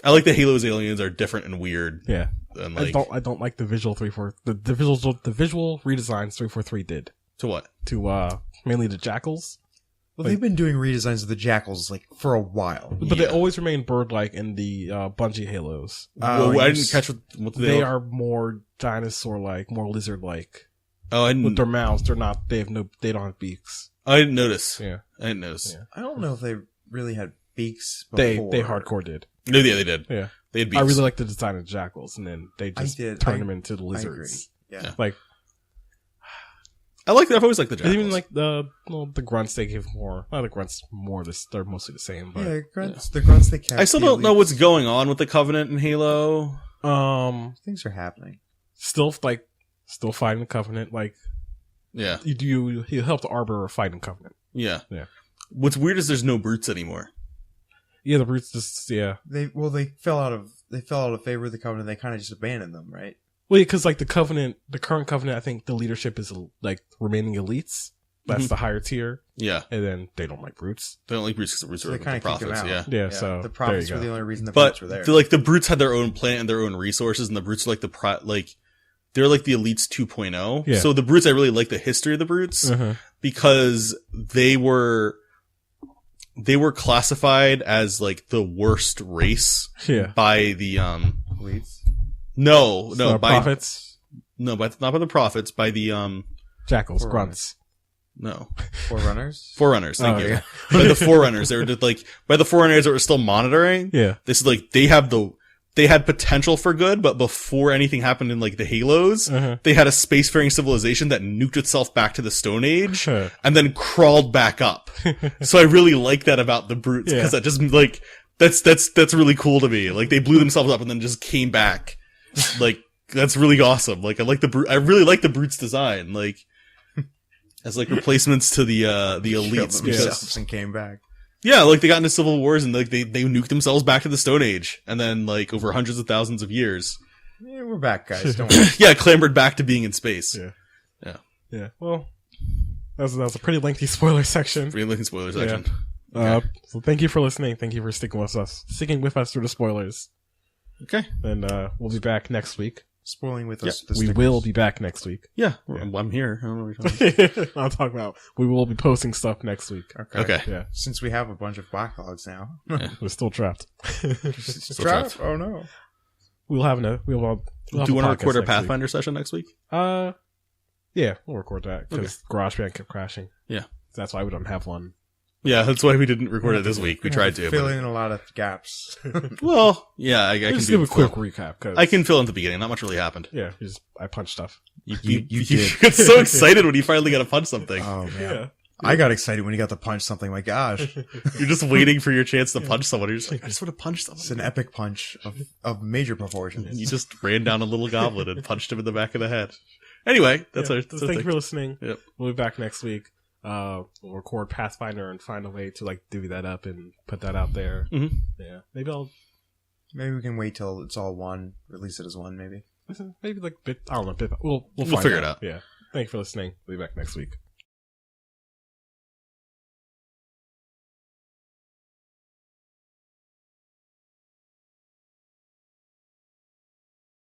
I like that Halo's aliens are different and weird. Yeah. And, like, I don't like the visual the visual redesigns 343 did. To what? To mainly the jackals. Well, they've been doing redesigns of the jackals, like, for a while. But they always remain bird-like in the Bungie Halos. Well, I didn't catch what they are more dinosaur-like, more lizard-like. Oh, I didn't. With their mouths, they don't have beaks. I didn't notice. Yeah. I didn't notice. Yeah. I don't know if they really had beaks before. They hardcore did. No, yeah, they did. Yeah. They had beaks. I really like the design of jackals, and then they just turn them into the lizards. I agree. Yeah. Like, I like that. I've always liked the jackals. Even like the grunts they give more. Not the grunts more. They're mostly the same. But yeah, the grunts they can't. I still don't know what's going on with the Covenant in Halo. Things are happening. Still fighting the Covenant. Like, yeah, you help the Arbor fight in Covenant. Yeah. What's weird is there's no brutes anymore. Yeah, the brutes just They fell out of favor of the Covenant. They kind of just abandoned them, right? Well, because like the current Covenant, I think the leadership is like remaining elites. That's the higher tier. Yeah, and then they don't like brutes. They don't like brutes because the brutes are the prophets. Yeah. So the prophets were the only reason the brutes were there. Like the brutes had their own planet and their own resources, and the brutes are like they're like the elites 2.0. Yeah. So the brutes, I really like the history of the brutes because they were they were classified as like the worst race by the Elites? No, by prophets. No, not by the prophets, by the jackals, grunts. No. Forerunners? Forerunners, thank you. Yeah. By the Forerunners. They were just like, by the Forerunners that were still monitoring. Yeah. This is like, they had potential for good, but before anything happened in like the Halos, they had a spacefaring civilization that nuked itself back to the Stone Age and then crawled back up. So I really like that about the brutes, because that just like, that's really cool to me. Like they blew themselves up and then just came back. Like, that's really awesome. Like I really like the brutes design. Like, as like replacements to the elites, because and came back. Yeah, like they got into civil wars and like they nuked themselves back to the Stone Age, and then like over hundreds of thousands of years. Yeah, we're back, guys. Don't worry. Yeah, clambered back to being in space. Yeah. Well, that was a pretty lengthy spoiler section. So thank you for listening. Thank you for sticking with us through the spoilers. Okay. And we'll be back next week. Spoiling with us. We will be back next week. Yeah. I'm here. I don't know what you're talking about. I'm talking about we will be posting stuff next week. Okay. Yeah. Since we have a bunch of backlogs now. We're still trapped. Trapped? Oh no. Do you want to record our Pathfinder session next week? Yeah, we'll record that because GarageBand kept crashing. Yeah. That's why we don't have one. Yeah, that's why we didn't record it this week. We tried to fill in a lot of gaps. Well, yeah, I can just give a quick recap. Cause I can fill in the beginning. Not much really happened. Yeah, I punched stuff. You get so excited when you finally got to punch something. Oh man, yeah. I got excited when you got to punch something. My gosh, you're just waiting for your chance to punch someone. You're just like, I just want to punch someone. It's an epic punch of major proportions. You just ran down a little goblin and punched him in the back of the head. Anyway, that's our thank you for listening. Yep. We'll be back next week. We'll record Pathfinder and find a way to like divvy that up and put that out there. Mm-hmm. Yeah, maybe we can wait till it's all one. Release it as one, maybe. Maybe like I don't know. We'll figure it out. Yeah. Thank you for listening. We'll be back next week.